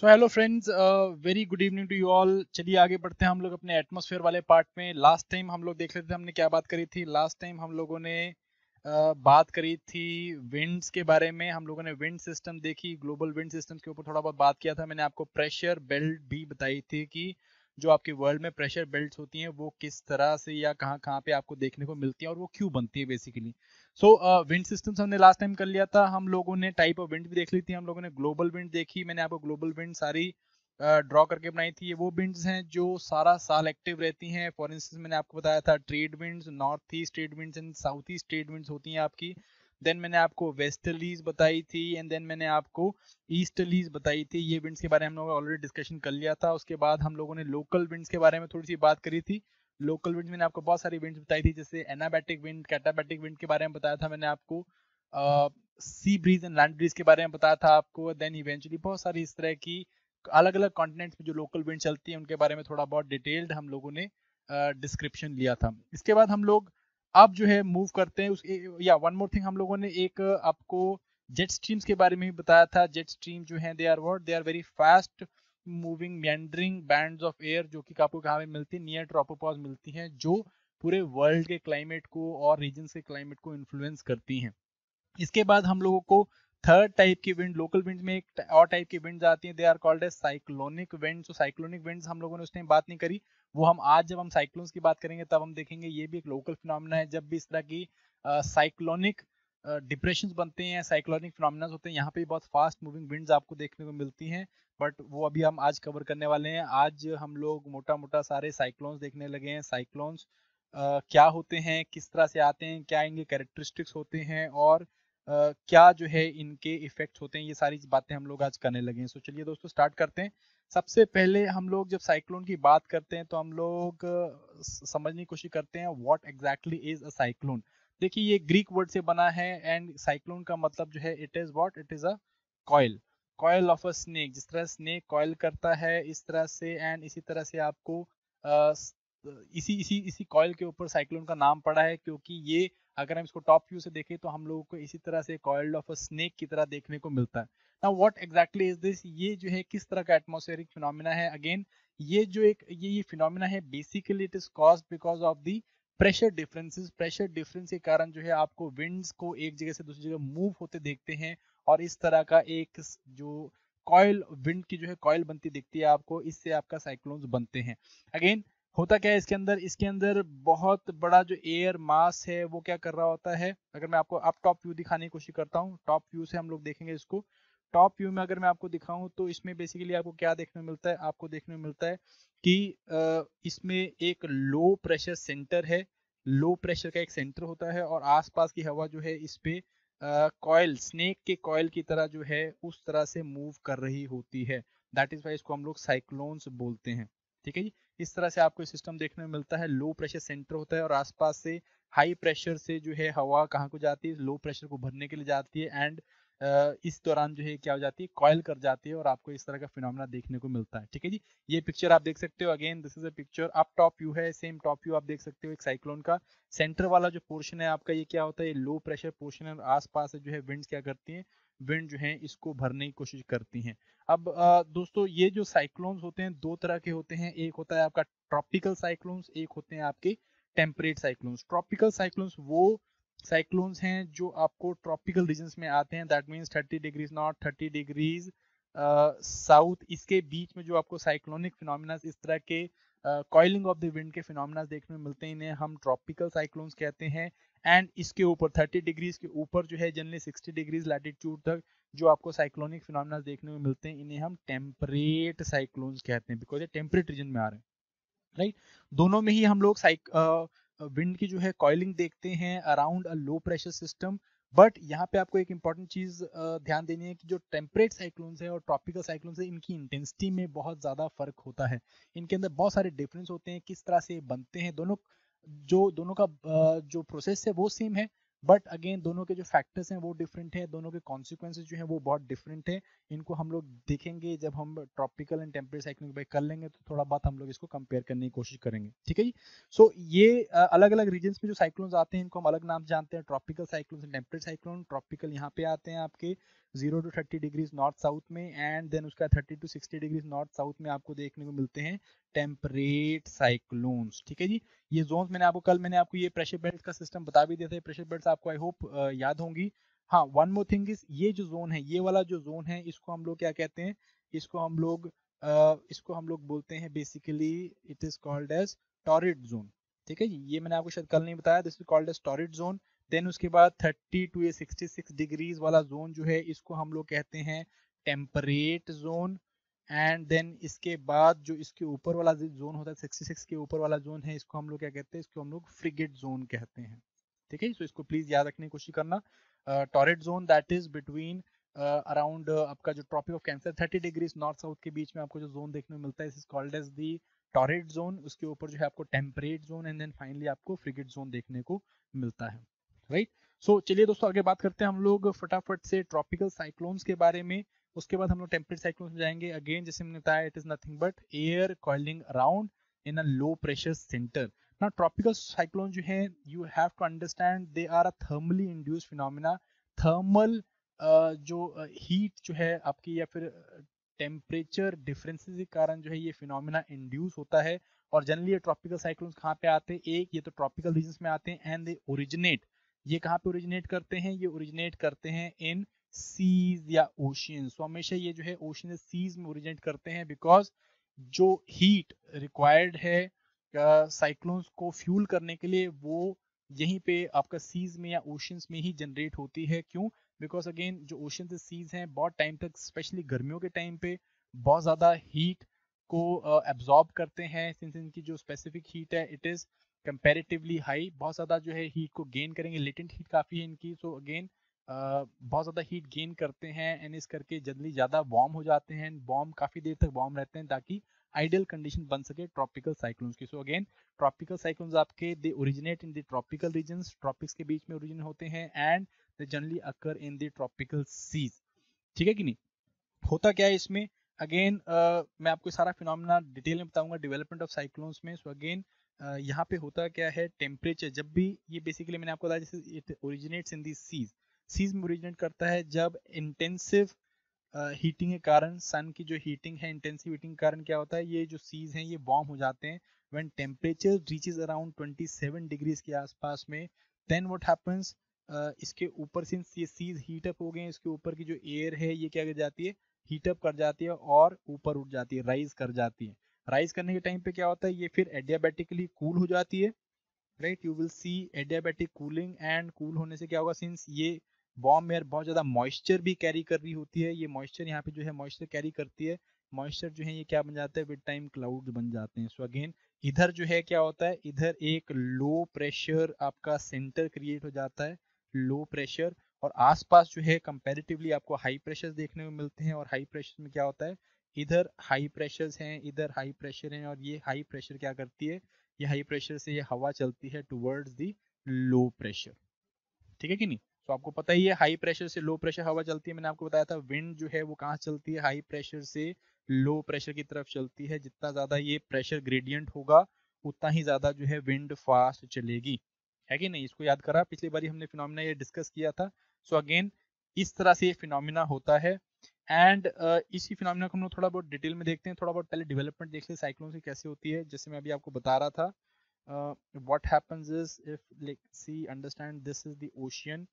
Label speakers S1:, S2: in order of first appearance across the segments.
S1: So hello friends, very good evening to you all. चलिए आगे बढ़ते हैं हम लोग अपने एटमॉस्फेयर वाले पार्ट में। लास्ट टाइम हम लोग देख लेते थे हमने क्या बात करी थी। लास्ट टाइम हम लोगों ने बात करी थी विंड्स के बारे में। हम लोगों ने विंड सिस्टम देखी, ग्लोबल विंड सिस्टम के ऊपर थोड़ा बहुत बात किया था। मैंने आपको प्रेशर बेल्ट भी बताई थी कि जो आपके वर्ल्ड में प्रेशर बेल्ट्स होती हैं वो किस तरह से या कहाँ कहाँ पे आपको देखने को मिलती हैं और वो क्यों बनती है बेसिकली। सो विंड सिस्टम्स हमने लास्ट टाइम कर लिया था। हम लोगों ने टाइप ऑफ विंड भी देख ली थी। हम लोगों ने ग्लोबल विंड देखी। मैंने आपको ग्लोबल विंड सारी ड्रॉ करके बनाई थी। ये वो विंड्स हैं जो सारा साल एक्टिव रहती हैं। फॉर इंस्टेंस मैंने आपको बताया था trade winds, north east trade winds and south east trade winds होती हैं आपकी। देन मैंने आपको वेस्टर्लीज बताई थी एंड देन मैंने आपको ईस्टर्लीज बताई थी। ये विंड्स के बारे में हम लोगों ने ऑलरेडी डिस्कशन कर लिया था। उसके बाद हम लोगों ने लोकल विंड्स के बारे में थोड़ी सी बात करी थी। लोकल विंड्स मैंने आपको बहुत सारी विंड्स बताई थी, जैसे एनाबैटिक विंड, कैटाबैटिक विंड के बारे में बताया था मैंने आपको। Sea breeze and land breeze के बारे में बताया था आपको। देन इवेंचुअली बहुत सारी इस तरह की अलग अलग कॉन्टिनेंट्स में जो लोकल विंड चलती है उनके बारे में थोड़ा बहुत डिटेल्ड हम लोगों ने डिस्क्रिप्शन लिया था। इसके बाद हम लोग अब जो है मूव करते हैं उस या वन मोर थिंग, हम लोगों ने एक आपको जेट स्ट्रीम्स के बारे में भी बताया था। जेट स्ट्रीम जो है they are what, they are very fast moving meandering bands of air, जो कि आपको कहाँ पे मिलती है, नियर ट्रोपोपॉज मिलती हैं, जो पूरे वर्ल्ड के क्लाइमेट को और रीजन के क्लाइमेट को इन्फ्लुएंस करती हैं। इसके बाद हम लोगों को थर्ड टाइप की विंड, लोकल विंड में एक और टाइप की विंड्स आती हैं, they are called as cyclonic winds. तो साइक्लोनिक विंड्स हम लोगों ने उस टाइम बात नहीं करी, वो हम आज जब हम साइक्लोन्स की बात करेंगे तब हम देखेंगे। ये भी एक लोकल फिनोमेना है। जब भी इस तरह की साइक्लोनिक डिप्रेशंस बनते हैं, साइक्लोनिक फिनोमेना होते हैं, यहाँ पे बहुत फास्ट मूविंग विंड्स आपको देखने को मिलती हैं। बट वो अभी हम आज कवर करने वाले हैं। आज हम लोग मोटा मोटा सारे साइक्लोन्स देखने लगे हैं। साइक्लोन्स क्या होते हैं, किस तरह से आते हैं, क्या इनके कैरेक्टरिस्टिक्स होते हैं और क्या जो है इनके इफेक्ट होते हैं, ये सारी बातें हम लोग आज करने लगे हैं। सो चलिए दोस्तों स्टार्ट करते हैं। सबसे पहले हम लोग जब साइक्लोन की बात करते हैं तो हम लोग समझने की कोशिश करते हैं what exactly is a cyclone. देखिए ये ग्रीक वर्ड से बना है एंड साइक्लोन का मतलब जो है it is what, it is a coil, coil of a snake. जिस तरह स्नेक कॉइल करता है इस तरह से, एंड इसी तरह से आपको इसी इसी इसी कॉइल के ऊपर साइक्लोन का नाम पड़ा है, क्योंकि ये अगर हम इसको टॉप व्यू से देखें तो हम लोगों को इसी तरह से कॉइल ऑफ अ स्नेक की तरह देखने को मिलता है। Now what exactly is this, ये जो है किस तरह का एटमॉस्फेरिक फिनोमेना है। अगेन ये जो एक ये फिनोमेना है, basically it is caused because of the pressure differences. Pressure difference के कारण जो है आपको विंड्स को एक जगह से दूसरी जगह मूव होते देखते हैं और इस तरह का एक जो कॉइल विंड की जो है कॉइल बनती दिखती है आपको, इससे आपका साइक्लोन्स बनते हैं। अगेन होता क्या है इसके अंदर बहुत बड़ा जो एयर मास है वो क्या कर रहा होता है। अगर मैं आपको अब टॉप व्यू दिखाने की कोशिश करता हूँ, टॉप व्यू से हम लोग देखेंगे इसको। टॉप व्यू में अगर मैं आपको दिखाऊं तो इसमें बेसिकली आपको क्या देखने को मिलता है, आपको देखने को मिलता है कि इसमें एक लो प्रेशर सेंटर है। लो प्रेशर का एक सेंटर होता है और आसपास की हवा जो है इस पे कॉयल, स्नेक के कॉयल की तरह जो है उस तरह से मूव कर रही होती है। दैट इज वाई इसको हम लोग साइक्लोन्स बोलते हैं। ठीक है जी। इस तरह से आपको सिस्टम देखने में मिलता है। लो प्रेशर सेंटर होता है और आसपास से हाई प्रेशर से जो है हवा कहाँ को जाती है, लो प्रेशर को भरने के लिए जाती है एंड इस दौरान जो है क्या हो जाती है, कॉयल कर जाती है और आपको इस तरह का फिनोमेना देखने को मिलता है। ठीक है जी। ये पिक्चर आप देख सकते हो। Again this is a picture, up top view है, सेम टॉप व्यू आप देख सकते हो। एक साइक्लोन का सेंटर वाला जो पोर्शन है आपका, ये क्या होता है, ये लो प्रेशर पोर्शन है और आसपास जो है विंड्स क्या करती हैं, विंड जो है इसको भरने की कोशिश करती हैं। अब दोस्तों ये जो साइक्लोन्स होते हैं दो तरह के होते हैं। एक होता है आपका ट्रॉपिकल साइक्लोन्स, एक होते हैं आपके टेम्परेट साइक्लोन्स। ट्रॉपिकल साइक्लोन्स वो साइक्लोन्स हैं जो आपको ट्रॉपिकल रीजन्स में आते हैं। That means 30 degrees north, 30 degrees south, इसके बीच में जो आपको साइक्लोनिक फिनोमिना इस तरह के कॉइलिंग ऑफ द विंड के फिनोमिना देखने में मिलते हैं, इन्हें हम ट्रॉपिकल साइक्लोन्स कहते हैं। एंड इसके ऊपर 30 डिग्रीज के ऊपर जो है जनरली 60 डिग्रीज लैटिट्यूड तक जो आपको साइक्लोनिक फिनोमिना देखने में मिलते हैं, इन्हें हम टेम्परेट साइक्लोन्स कहते हैं, बिकॉज ये टेम्परेट रीजन में आ रहे हैं। राइट। दोनों में ही हम लोग विंड की जो है कॉइलिंग देखते हैं around a low pressure system. But यहाँ पे आपको एक इंपॉर्टेंट चीज ध्यान देनी है कि जो टेम्परेट साइक्लोन्स है और ट्रॉपिकल साइक्लोन्स है, इनकी इंटेंसिटी में बहुत ज्यादा फर्क होता है। इनके अंदर बहुत सारे डिफरेंस होते हैं, किस तरह से बनते हैं। दोनों का जो प्रोसेस है वो सेम है, बट अगेन दोनों के जो फैक्टर्स हैं वो डिफरेंट है, दोनों के कॉन्सिक्वेंसेज जो है वो बहुत डिफरेंट है। इनको हम लोग देखेंगे जब हम ट्रॉपिकल एंड टेम्परेट साइक्लिंग पे कर लेंगे तो थोड़ा बहुत हम लोग इसको कंपेयर करने की कोशिश करेंगे। ठीक है जी। सो ये अलग अलग रीजन्स में जो साइक्लोन्स आते हैं इनको हम अलग नाम जानते हैं, tropical cyclone and temperate cyclone. Tropical यहाँ पे आते हैं आपके 0 to 30 डिग्रीज नॉर्थ साउथ में, एंड देन उसका 30 to 60 डिग्रीज नॉर्थ साउथ में आपको देखने को मिलते हैं टेम्परेट साइक्लोन्स। ठीक है जी, ये जोन्स मैंने आपको ये प्रेशर बेल्ट का सिस्टम बता भी दिया था, प्रेशर बेल्ट आपको आई होप याद होंगी। हाँ, वन मोर थिंग इज, ये जो जोन है, ये वाला जो जोन है, इसको हम लोग क्या कहते हैं, इसको हम लोग बोलते हैं basically, it is called as torrid zone. ठीक है जी, ये मैंने आपको शायद कल नहीं बताया, this is called as torrid zone. Then उसके बाद 30 to 66 डिग्रीज वाला जोन जो है, इसको हम लोग कहते हैं टेम्परेट जोन। एंड देन इसके बाद जो इसके ऊपर वाला जोन होता है, 66 के ऊपर वाला जोन है, इसको हम लोग क्या कहते हैं, इसको हम लोग फ्रिगेट जोन कहते हैं। ठीक है, तो इसको प्लीज याद रखने की कोशिश करना। Torrid zone that is between around आपका जो tropic of cancer 30 degrees north south के बीच में आपको जो जोन देखने को मिलता है, इस is called as the torrid zone. उसके ऊपर जो है आपको temperate zone, and then finally आपको फ्रिगेट जोन देखने को मिलता है। राइट, सो चलिए दोस्तों आगे बात करते हैं हम लोग फटाफट से ट्रॉपिकल साइक्लोन्स के बारे में। उसके बाद हम लोग टेम्परेट साइक्लोन्स में जाएंगे। अगेन जैसे मैंने बताया, it is nothing but air coiling around in a low pressure centre. ना ट्रॉपिकल साइक्लोन जो है, you have to understand they are a thermally induced phenomena. Thermal जो हीट जो है आपकी, या फिर टेम्परेचर डिफरेंसेस के कारण जो है ये फिनोमिना इंड्यूस होता है। और जनरली ये ट्रॉपिकल साइक्लोन्स कहाँ पे आते हैं, एक ये तो ट्रॉपिकल रीजन्स में आते हैं, एंड दे ओरिजिनेट, ये कहाँ पे ओरिजिनेट करते हैं, ये ओरिजिनेट करते हैं इन सीज या ओशियन। सो हमेशा ये जो है ओशियन या सीज में ओरिजिनेट करते हैं, बिकॉज जो हीट रिक्वायर्ड है साइक्लोन्स को फ्यूल करने के लिए, वो यहीं पे आपका सीज में या ओशियंस में ही जनरेट होती है। क्यों? बिकॉज अगेन जो ओशियन से सीज हैं, बहुत टाइम तक स्पेशली गर्मियों के टाइम पे बहुत ज़्यादा हीट को एब्जॉर्ब करते हैं, सिंस इनकी जो स्पेसिफिक हीट है इट इज़ कंपैरेटिवली हाई, बहुत ज़्यादा जो है हीट को गेन करेंगे, लेटेंट हीट काफ़ी है इनकी। सो अगेन बहुत ज़्यादा हीट गेन करते हैं, एंड इस करके जल्दी ज़्यादा वार्म हो जाते हैं, वार्म काफ़ी देर तक वार्म रहते हैं, ताकि आइडियल कंडीशन बन सके ट्रॉपिकल साइक्लोन्स की। सो अगेन ट्रॉपिकल साइक्लोन्स आपके they originate in the tropical regions, tropics के बीच में ओरिजिन होते हैं, and they generally occur in the tropical seas. ठीक है कि नहीं? होता क्या है इसमें, अगेन मैं आपको सारा फिनोमेना डिटेल में बताऊंगा डेवलपमेंट ऑफ साइक्लोन्स में। सो अगेन यहाँ पे होता क्या है, टेम्परेचर जब भी ये बेसिकली मैंने आपको बताया, जैसे it originates in the seas, seas में ओरिजिनेट करता है जब इंटेंसिव हीटिंग के कारण, सन की जो हीटिंग है, इंटेंसिव हीटिंग के कारण क्या होता है, ये जो सीज हैं ये वार्म हो जाते हैं। When temperature reaches around 27 degrees के आसपास में, देन व्हाट हैपेंस, इसके ऊपर सिंस ये सीज हीट अप हो गए, इसके ऊपर की जो एयर है ये क्या कर जाती है, हीट अप कर जाती है और ऊपर उठ जाती है, राइज कर जाती है। राइज करने के टाइम पे क्या होता है, ये फिर एडियाबैटिकली कूल हो जाती है। Right, you will see adiabatic cooling, and cool होने से क्या होगा, सिंस ये वार्म एयर बहुत ज़्यादा मॉइस्चर भी कैरी कर रही होती है, ये मॉइस्चर यहाँ पे जो है मॉइस्चर कैरी करती है, मॉइस्चर जो है ये क्या बन जाता है, विद टाइम क्लाउड बन जाते हैं। सो अगेन इधर जो है क्या होता है, इधर एक लो प्रेशर आपका सेंटर क्रिएट हो जाता है, लो प्रेशर, और आसपास जो है कंपैरेटिवली आपको हाई प्रेशर देखने को मिलते हैं। और हाई प्रेशर में क्या होता है, इधर हाई प्रेशर्स हैं, इधर हाई प्रेशर हैं, और ये हाई प्रेशर क्या करती है, ये हाई प्रेशर से ये हवा चलती है टुवर्ड्स दी लो प्रेशर। ठीक है कि नहीं? तो आपको पता ही है, हाई प्रेशर से लो प्रेशर हवा चलती है, मैंने आपको बताया था। विंड जो है वो कहाँ चलती है, हाई प्रेशर से लो प्रेशर की तरफ चलती है। जितना ज्यादा ये प्रेशर ग्रेडियंट होगा, उतना ही ज्यादा जो है विंड फास्ट चलेगी, है कि नहीं? इसको याद करा, पिछली बार हमने फिनोमिना ये डिस्कस किया था। सो अगेन इस तरह से ये फिनोमिना होता है, एंड इसी फिनोमिना को हम लोग थोड़ा बहुत डिटेल में देखते हैं। थोड़ा बहुत पहले डेवलपमेंट देख ले साइक्लोन की कैसे होती है, जैसे मैं अभी आपको बता रहा था। What happens is, if like see understand this is the ocean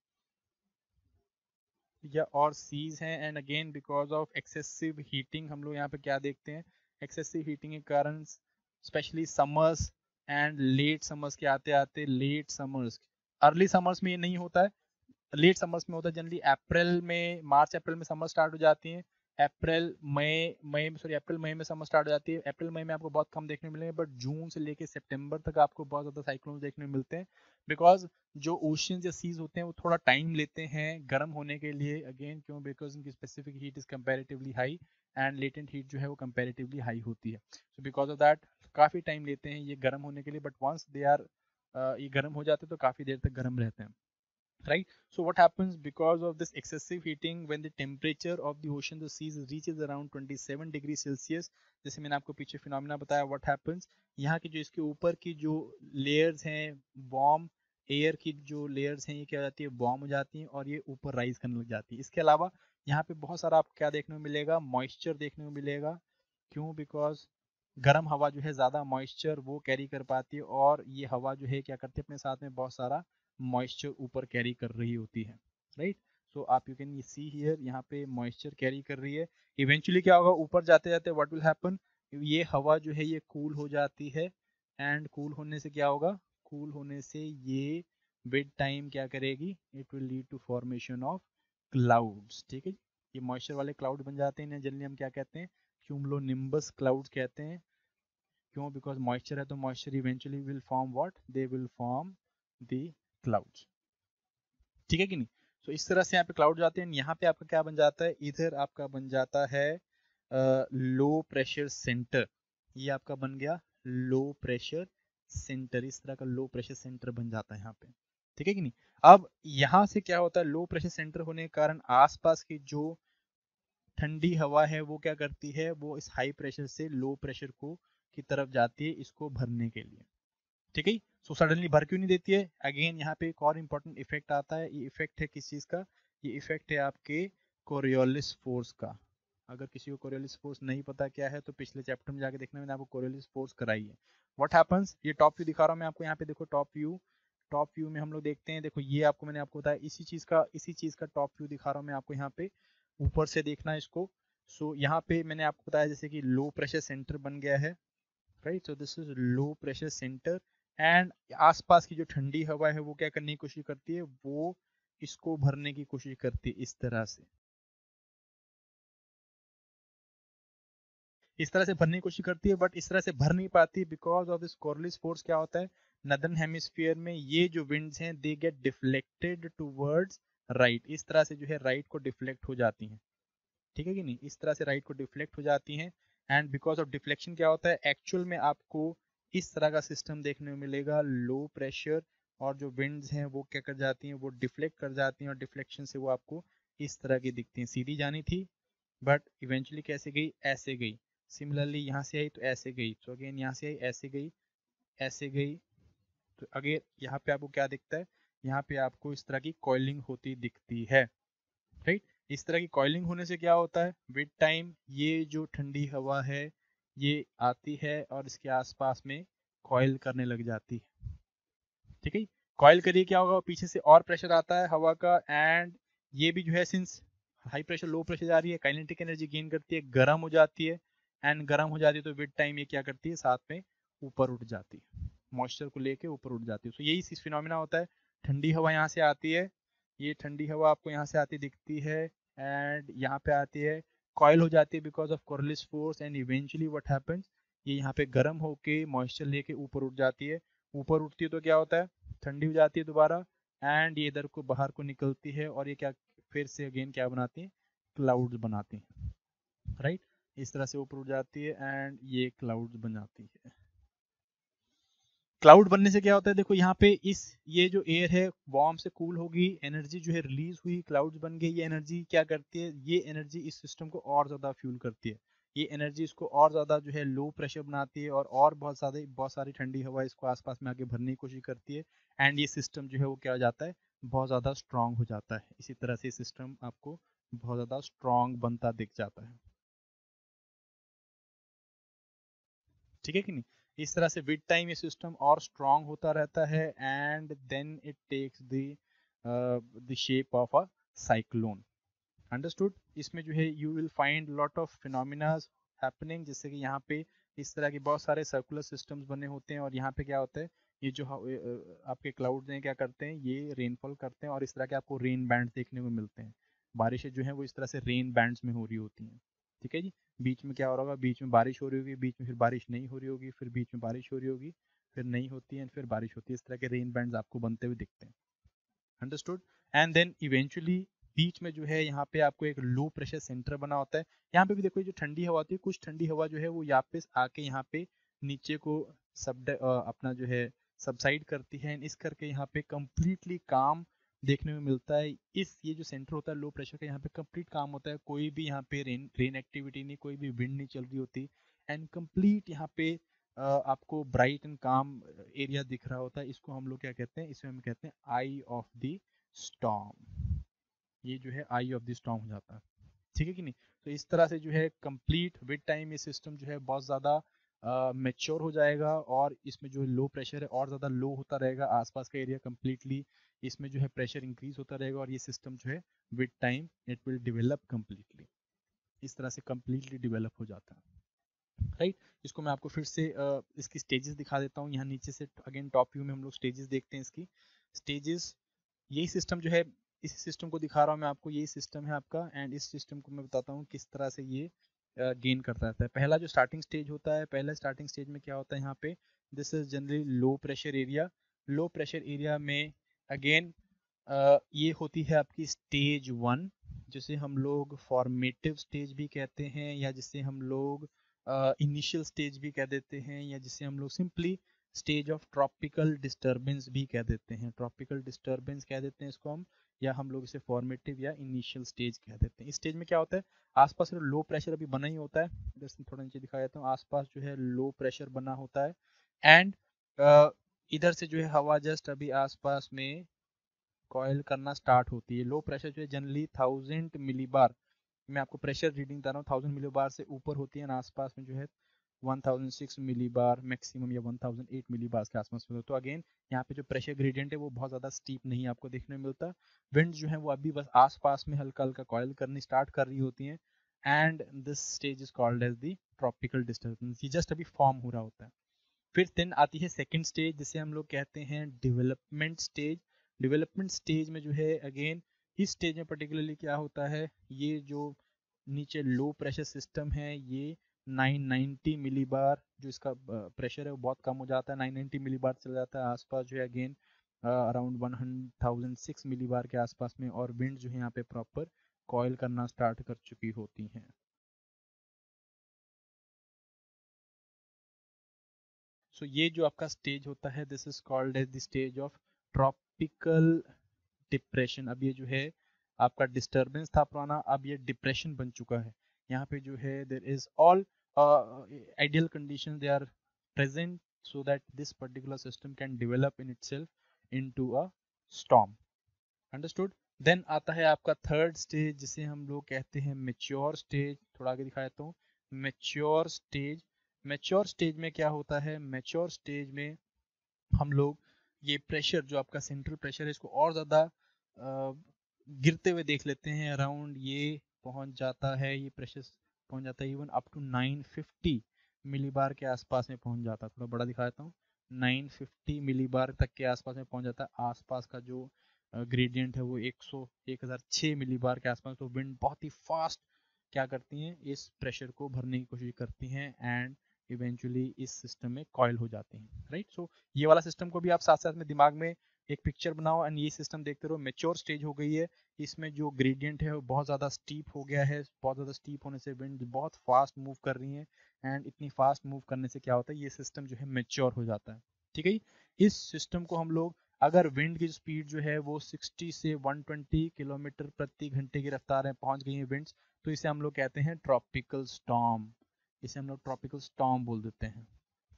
S1: या और सीज हैं, and again because of excessive heating हम लोग यहाँ पे क्या देखते हैं, एक्सेसिव हीटिंग के कारण specially summers and let summers के आते आते लेट समर्स, अर्ली समर्स में ये नहीं होता है, लेट समर्स में होता है। जनरली अप्रैल में, मार्च अप्रैल में समर स्टार्ट हो जाती है, अप्रैल मई में समर स्टार्ट हो जाती है। अप्रैल मई में आपको बहुत कम देखने मिलेंगे, बट जून से लेके सितंबर तक आपको बहुत ज़्यादा साइक्लोन देखने मिलते हैं, बिकॉज जो ओशियन या सीज होते हैं वो थोड़ा टाइम लेते हैं गर्म होने के लिए। अगेन क्यों? बिकॉज इनकी specific heat is comparatively high, and latent heat जो है वो कंपैरेटिवली हाई होती है। सो बिकॉज ऑफ दैट काफ़ी टाइम लेते हैं ये गर्म होने के लिए, बट वंस दे आर ये गर्म हो जाते हैं तो काफ़ी देर तक गर्म रहते हैं। Right, so what happens because of this excessive heating, when the temperature of the ocean, the seas reaches around 27 degree Celsius, जैसे मैंने आपको पीछे फिनोमिना बताया, what happens, यहाँ की जो इसके ऊपर की जो लेयर्स हैं, वार्म एयर की जो लेयर्स हैं, ये क्या हो जाती है, वार्म हो जाती हैं और ये ऊपर राइज करने लग जाती है। इसके अलावा यहाँ पे बहुत सारा आपको क्या देखने को मिलेगा, मॉइस्चर देखने को मिलेगा। क्यों? बिकॉज गर्म हवा जो है ज़्यादा मॉइस्चर वो कैरी कर पाती है, और ये हवा जो है क्या करती है, अपने साथ में बहुत सारा मॉइस्चर ऊपर कैरी कर रही होती है, राइट। सो आप यू कैन सी हियर, यहाँ पे मॉइस्चर कैरी कर रही है। इवेंचुअली क्या होगा, ऊपर जाते जाते व्हाट विल हैपन, ये हवा जो है ये कूल हो जाती है, एंड कूल होने से क्या होगा, कूल होने से ये विद टाइम क्या करेगी, it will lead to formation of clouds, ठीक है। ये मॉइस्चर वाले क्लाउड बन जाते हैं, इन्हें जनरली हम क्या कहते हैं, क्यूमुलोनिम्बस क्लाउड्स कहते हैं। क्यों? बिकॉज मॉइस्चर है, तो moisture eventually will form what, they will form the clouds, ठीक है कि नहीं। तो इस तरह से यहाँ पे क्लाउड जाते हैं। यहाँ पे आपका क्या बन जाता है, इधर आपका बन जाता है लो प्रेशर सेंटर। ये आपका बन गया लो प्रेशर सेंटर, इस तरह का लो प्रेशर सेंटर बन जाता है यहाँ पे, ठीक है कि नहीं। अब यहाँ से क्या होता है, लो प्रेशर सेंटर होने के कारण आसपास की जो ठंडी हवा है वो क्या करती है, वो इस हाई प्रेशर से लो प्रेशर को की तरफ जाती है इसको भरने के लिए, ठीक है। सो सडनली भर क्यों नहीं देती है, अगेन यहाँ पे एक और इंपॉर्टेंट इफेक्ट आता है। ये इफेक्ट है किस चीज का, ये इफेक्ट है आपके कोरियोलिस फोर्स का। अगर किसी को कोरियोलिस फोर्स नहीं पता क्या है, तो पिछले चैप्टर में जाके देखना, मैंने आपको कोरियोलिस फोर्स कराई है। व्हाट हैपेंस, ये टॉप व्यू दिखा रहा हूँ मैं आपको, यहाँ पे देखो टॉप व्यू। टॉप व्यू में हम लोग देखते हैं, देखो ये आपको मैंने आपको बताया, इसी चीज का टॉप व्यू दिखा रहा हूँ मैं आपको यहाँ पे, ऊपर से देखना है इसको। सो यहाँ पे मैंने आपको बताया जैसे कि लो प्रेशर सेंटर बन गया है, right. So this is low pressure centre, and आसपास की जो ठंडी हवा है वो क्या करने की कोशिश करती है, वो इसको भरने की कोशिश करती है इस तरह से, इस तरह से भरने की कोशिश करती है, बट इस तरह से भर नहीं पाती because of this Coriolis force. क्या होता है, नदर्न हेमिस्फीयर में ये जो विंड्स हैं they get deflected towards right, इस तरह से जो है राइट को डिफ्लेक्ट हो जाती हैं, ठीक है कि नहीं, इस तरह से राइट को डिफ्लेक्ट हो जाती हैं। एंड बिकॉज ऑफ डिफ्लेक्शन क्या होता है, एक्चुअल में आपको इस तरह का सिस्टम देखने को मिलेगा, लो प्रेशर, और जो विंड्स हैं वो क्या कर जाती हैं, वो डिफ्लेक्ट कर जाती हैं, और डिफ्लेक्शन से वो आपको इस तरह की दिखती हैं। सीधी जानी थी बट इवेंचुअली कैसे गई, ऐसे गई। सिमिलरली यहाँ से आई तो ऐसे गई, तो अगेन यहाँ से आई ऐसे गई, ऐसे गई, तो अगेन यहाँ पे आपको क्या दिखता है, यहाँ पे आपको इस तरह की कॉइलिंग होती दिखती है, राइट। इस तरह की कॉइलिंग होने से क्या होता है, विद टाइम ये जो ठंडी हवा है ये आती है और इसके आसपास में कॉइल करने लग जाती है, ठीक है। कॉइल करिए क्या होगा, पीछे से और प्रेशर आता है हवा का, एंड ये भी जो है since high pressure low pressure जा रही है, काइनेटिक एनर्जी गेन करती है, गर्म हो जाती है, एंड गर्म हो जाती है तो विद टाइम ये क्या करती है, साथ में ऊपर उठ जाती है, मॉइस्चर को लेके ऊपर उठ जाती है। तो यही चीज फिनोमिना होता है, ठंडी हवा यहाँ से आती है, ये ठंडी हवा आपको यहाँ से आती दिखती है, एंड यहाँ पे आती है, कॉइल हो जाती है because of Coriolis force, and eventually what happens, ये यहाँ पे गर्म होके मॉइस्चर लेके ऊपर उठ जाती है। ऊपर उठती है तो क्या होता है, ठंडी हो जाती है दोबारा, एंड ये इधर को बाहर को निकलती है, और ये क्या फिर से अगेन क्या बनाती है, क्लाउड्स बनाती है, राइट। इस तरह से ऊपर उठ जाती है एंड ये क्लाउड्स बन जाती है। क्लाउड बनने से क्या होता है, देखो यहाँ पे इस ये जो एयर है वार्म से कूल होगी, एनर्जी जो है रिलीज हुई, क्लाउड्स बन गई, ये एनर्जी क्या करती है, ये एनर्जी इस सिस्टम को और ज्यादा फ्यूल करती है, ये एनर्जी इसको और ज्यादा जो है लो प्रेशर बनाती है, और बहुत सारी ठंडी हवा इसको आसपास में आके भरने की कोशिश करती है, एंड ये सिस्टम जो है वो क्या हो जाता है, बहुत ज्यादा स्ट्रांग हो जाता है। इसी तरह से सिस्टम आपको बहुत ज्यादा स्ट्रांग बनता दिख जाता है, ठीक है कि नहीं। इस तरह से विद टाइम ये सिस्टम और स्ट्रांग होता रहता है, and then it takes the shape of a cyclone, understood. इसमें जो है you will find lot of phenomena happening, जैसे कि यहाँ पे इस तरह के बहुत सारे सर्कुलर सिस्टम्स बने होते हैं, और यहाँ पे क्या होता है, ये जो आपके क्लाउड्स हैं क्या करते हैं, ये रेनफॉल करते हैं, और इस तरह के आपको रेन बैंड देखने को मिलते हैं। बारिशें जो हैं वो इस तरह से रेन बैंड्स में हो रही होती हैं, ठीक है जी। बीच में क्या हो रहा होगा, बीच में बारिश हो रही होगी, बीच में फिर बारिश नहीं हो रही होगी, फिर बीच में बारिश हो रही होगी, फिर नहीं होती है, फिर बारिश होती है, इस तरह के रेन बैंड्स आपको बनते हुए दिखते हैं, अंडरस्टूड। एंड देन इवेंचुअली बीच में जो है यहाँ पे आपको एक लो प्रेशर सेंटर बना होता है। यहाँ पे भी देखो, ये जो ठंडी हवा होती है, कुछ ठंडी हवा जो है वो यहाँ पे आके यहाँ पे नीचे को अपना जो है सबसाइड करती है, इस करके यहाँ पे कंप्लीटली काम देखने में मिलता है। इस ये जो सेंटर होता है लो प्रेशर का, यहाँ पे कंप्लीट काम होता है, कोई भी यहाँ पे रेन एक्टिविटी नहीं, कोई भी विंड नहीं चल रही होती, एंड कंप्लीट यहाँ पे आपको ब्राइट एंड काम एरिया दिख रहा होता है। इसको हम लोग क्या कहते हैं, इसमें हम कहते हैं आई ऑफ द स्टॉर्म, ये जो है आई ऑफ द स्टॉर्म हो जाता है। ठीक है कि नहीं। तो इस तरह से जो है कंप्लीट विद टाइम ये सिस्टम जो है बहुत ज़्यादा मैच्योर हो जाएगा और इसमें जो लो प्रेशर है और ज़्यादा लो होता रहेगा, आसपास का एरिया कम्प्लीटली इसमें जो है प्रेशर इंक्रीज होता रहेगा और ये सिस्टम जो है with time it will develop completely, इस तरह से कम्प्लीटली डेवलप हो जाता है, राइट। इसको मैं आपको फिर से इसकी स्टेजेस दिखा देता हूँ। यहाँ नीचे से अगेन टॉप व्यू में हम लोग स्टेजेस देखते हैं इसकी स्टेजेस। यही सिस्टम जो है, इस सिस्टम को दिखा रहा हूँ मैं आपको, यही सिस्टम है आपका एंड इस सिस्टम को मैं बताता हूँ किस तरह से ये गेन करता रहता है। पहला जो स्टार्टिंग स्टेज होता है, पहला स्टार्टिंग स्टेज में क्या होता है यहाँ पे, this is generally low pressure area. Low pressure area में अगेन ये होती है आपकी स्टेज 1, जिसे हम लोग फॉर्मेटिव स्टेज भी कहते हैं या जिसे हम लोग इनिशियल स्टेज भी कह देते हैं या जिसे हम लोग simply stage of tropical disturbance भी कह देते हैं। ट्रॉपिकल डिस्टर्बेंस कह देते हैं इसको हम, या हम लोग इसे फॉर्मेटिव या इनिशियल स्टेज कह देते हैं। इस स्टेज में क्या होता है, आसपास लो प्रेशर अभी बना ही होता है, इधर से थोड़ा नीचे दिखा देता हूँ, आसपास जो है लो प्रेशर बना होता है एंड इधर से जो है हवा जस्ट अभी आसपास में कॉयल करना स्टार्ट होती है। लो प्रेशर जो है जनरली 1000 मिलीबार, मैं आपको प्रेशर रीडिंग बता रहा हूँ, 1000 मिलीबार से ऊपर होती है, आसपास में जो है 1006 मिलीबार मैक्सिमम या 1008 मिलीबार के आसपास में। तो अगेन यहाँ पे जो प्रेशर ग्रेडियंट है वो बहुत ज़्यादा स्टीप नहीं आपको देखने में मिलता। विंड जो है वो अभी बस आसपास में हल्का हल्का कॉयल करनी स्टार्ट कर रही होती है and this stage is called as the tropical disturbance. ये जस्ट अभी फॉर्म हो रहा होता है। फिर देन आती है सेकंड स्टेज, जिसे हम लोग कहते हैं डेवलपमेंट स्टेज। डेवलपमेंट स्टेज में जो है अगेन इस स्टेज में पर्टिकुलरली क्या होता है, ये जो नीचे लो प्रेशर सिस्टम है ये 990 मिलीबार जो इसका प्रेशर है वो बहुत कम हो जाता है, 990 मिलीबार चला जाता है, आसपास जो है अगेन अराउंड 1006 मिलीबार के आसपास में, और विंड जो है यहाँ पे प्रॉपर कॉयल करना स्टार्ट कर चुकी होती हैं। सो ये जो आपका स्टेज होता है this is called as the stage of tropical depression. अब ये जो है आपका डिस्टरबेंस था पुराना, अब ये डिप्रेशन बन चुका है। यहाँ पे जो है there is all ideal condition they are present so that this particular system can develop in itself into a storm. Understood. Then आता है आपका थर्ड स्टेज जिसे हम लोग कहते हैं मेच्योर स्टेज। थोड़ा आगे दिखा देता हूँ, मेच्योर स्टेज। मेच्योर स्टेज में क्या होता है, मेच्योर स्टेज में हम लोग ये प्रेशर जो आपका सेंट्रल प्रेशर है इसको और ज़्यादा गिरते हुए देख लेते हैं। अराउंड ये पहुंच जाता है, ये प्रेशर पहुंच जाता है इवन अप टू 950 मिलीबार के आसपास में पहुंच जाता है। थोड़ा बड़ा दिखा देता हूँ, 950 मिलीबार तक के आसपास में पहुंच जाता है। आसपास का जो ग्रेडियंट है वो 1006 मिलीबार के आसपास। तो विंड बहुत ही फास्ट क्या करती हैं, इस प्रेशर को भरने की कोशिश करती हैं एंड इवेंचुअली इस सिस्टम में कॉयल हो जाते हैं, राइट। सो ये वाला सिस्टम को भी आप साथ साथ में दिमाग में एक पिक्चर बनाओ एंड ये सिस्टम देखते रहो। मेच्योर स्टेज हो गई है, इसमें जो ग्रेडियंट है वो बहुत ज़्यादा स्टीप हो गया है, बहुत ज़्यादा स्टीप होने से विंड बहुत फास्ट मूव कर रही है एंड इतनी फास्ट मूव करने से क्या होता है, ये सिस्टम जो है मेच्योर हो जाता है, ठीक है। इस सिस्टम को हम लोग, अगर विंड की स्पीड जो है वो 60 से 120 किलोमीटर प्रति घंटे की रफ्तार है पहुंच गई है विंड्स, तो इसे हम लोग कहते हैं ट्रॉपिकल स्टॉर्म। इसे हम लोग ट्रॉपिकल स्टॉर्म बोल देते हैं,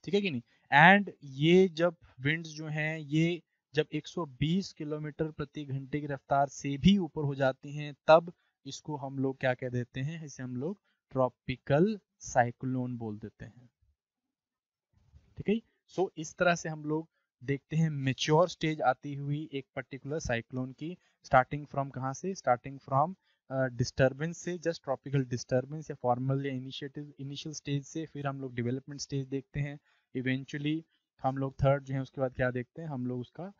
S1: ठीक है कि नहीं। एंड ये जब विंड्स जो हैं ये जब 120 किलोमीटर प्रति घंटे की रफ्तार से भी ऊपर हो जाती हैं तब इसको हम लोग क्या कह देते हैं, इसे हम लोग ट्रॉपिकल साइक्लोन बोल देते हैं, ठीक है। सो इस तरह से हम लोग देखते हैं मेच्योर स्टेज आती हुई एक पर्टिकुलर साइक्लोन की, स्टार्टिंग फ्रॉम कहाँ से, स्टार्टिंग फ्रॉम डिस्टर्बेंस से, जस्ट ट्रॉपिकल डिस्टर्बेंस या फॉर्मल या इनिशिएटिव इनिशियल स्टेज से, फिर हम लोग डेवलपमेंट स्टेज देखते हैं, इवेंचुअली हम लोग थर्ड जो है उसके बाद क्या देखते हैं, हम लोग उसका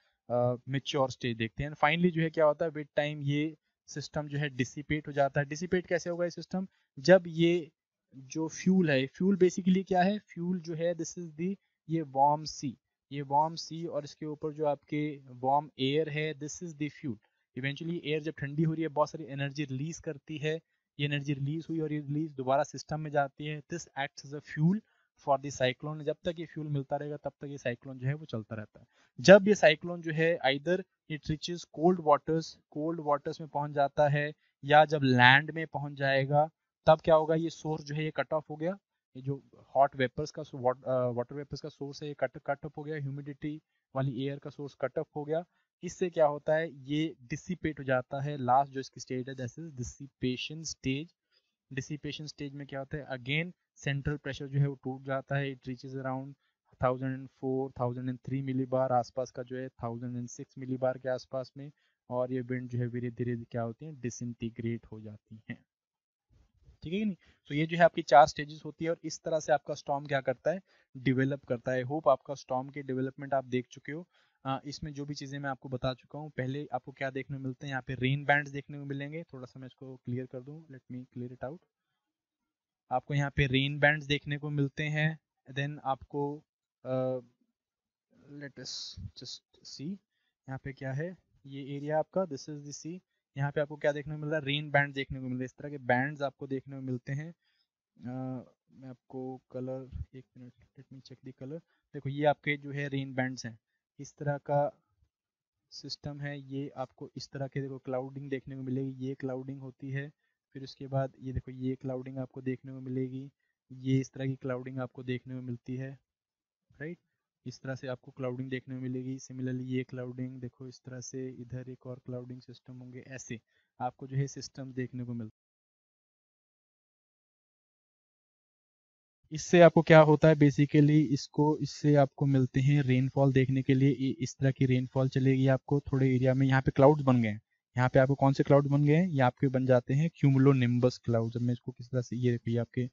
S1: मेच्योर स्टेज देखते हैं। फाइनली जो है क्या होता है, विद टाइम ये सिस्टम जो है डिसिपेट हो जाता है। डिसिपेट कैसे होगा ये सिस्टम, जब ये जो फ्यूल है, फ्यूल बेसिकली क्या है, फ्यूल जो है दिस इज दी ये वार्म सी, ये वार्म सी और इसके ऊपर जो आपके वार्म एयर है this is the fuel. Eventually air जब ठंडी हो रही है बहुत सारी एनर्जी रिलीज करती है, ये एनर्जी रिलीज हुई और ये रिलीज दोबारा सिस्टम में जाती है, this acts as a fuel for the cyclone. जब तक ये फ्यूल मिलता रहेगा तब तक ये साइक्लोन जो है वो चलता रहता है। जब ये साइक्लोन जो है either it reaches cold waters में पहुंच जाता है या जब लैंड में पहुंच जाएगा तब क्या होगा, ये सोर्स जो है ये कट ऑफ हो गया, ये जो हॉट वेपर्स का वाटर वेपर्स का सोर्स है ये कट ऑफ हो गया, ह्यूमिडिटी वाली एयर का सोर्स कट ऑफ हो गया। इससे क्या होता है, ये डिसिपेट हो जाता है। लास्ट जो इसकी स्टेज है that is dissipation stage. Dissipation stage में क्या होता है, अगेन सेंट्रल प्रेशर जो है वो टूट जाता है, इट रीचेज अराउंड 1004 1003 मिलीबार, आसपास का जो है 1006 मिलीबार के आसपास में, और ये विंड जो है धीरे धीरे क्या होती है, डिसइंटीग्रेट हो जाती हैं। ठीक है कि नहीं। तो ये जो है आपकी 4 स्टेजेस होती है, और इस तरह से आपका स्टॉर्म क्या करता है, डेवलप करता है। होप आपका स्टॉर्म के डेवलपमेंट आप देख चुके हो। इसमें जो भी चीज़ें मैं आपको बता चुका हूँ, पहले आपको क्या देखने को मिलते हैं, यहाँ पे रेन बैंड्स देखने को मिलेंगे। थोड़ा सा मैं इसको क्लियर कर दूँ, let me clear it out. आपको यहाँ पे रेन बैंड्स देखने को मिलते हैं। देन आपको लेट अस जस्ट सी, यहाँ पे क्या है, ये एरिया आपका, दिस इज द सी। यहाँ पे आपको क्या देखने को मिल रहा है, रेन बैंड देखने को मिल रहा है। इस तरह के बैंड्स आपको देखने को मिलते हैं। मैं आपको कलर, एक minute, let me check the colour. देखो ये आपके जो है रेन बैंड्स हैं, इस तरह का सिस्टम है। ये आपको इस तरह के देखो क्लाउडिंग देखने को मिलेगी, ये क्लाउडिंग होती है। फिर उसके बाद ये देखो ये क्लाउडिंग आपको देखने को मिलेगी, ये इस तरह की क्लाउडिंग आपको देखने को मिलती है, राइट। इस तरह से आपको क्लाउडिंग देखने को मिलेगी। सिमिलरली ये क्लाउडिंग देखो, इस तरह से इधर एक और क्लाउडिंग सिस्टम होंगे, ऐसे आपको जो है सिस्टम देखने को मिलता है। इससे आपको क्या होता है, बेसिकली इससे आपको मिलते हैं रेनफॉल देखने के लिए। इस तरह की रेनफॉल चलेगी आपको थोड़े एरिया में। यहाँ पे क्लाउड्स बन गए हैं, यहाँ पे आपको कौन से क्लाउड बन गए हैं, ये आपके बन जाते हैं क्यूमुलोनिम्बस क्लाउड्स। अब मैं इसको किस तरह से, ये देखिए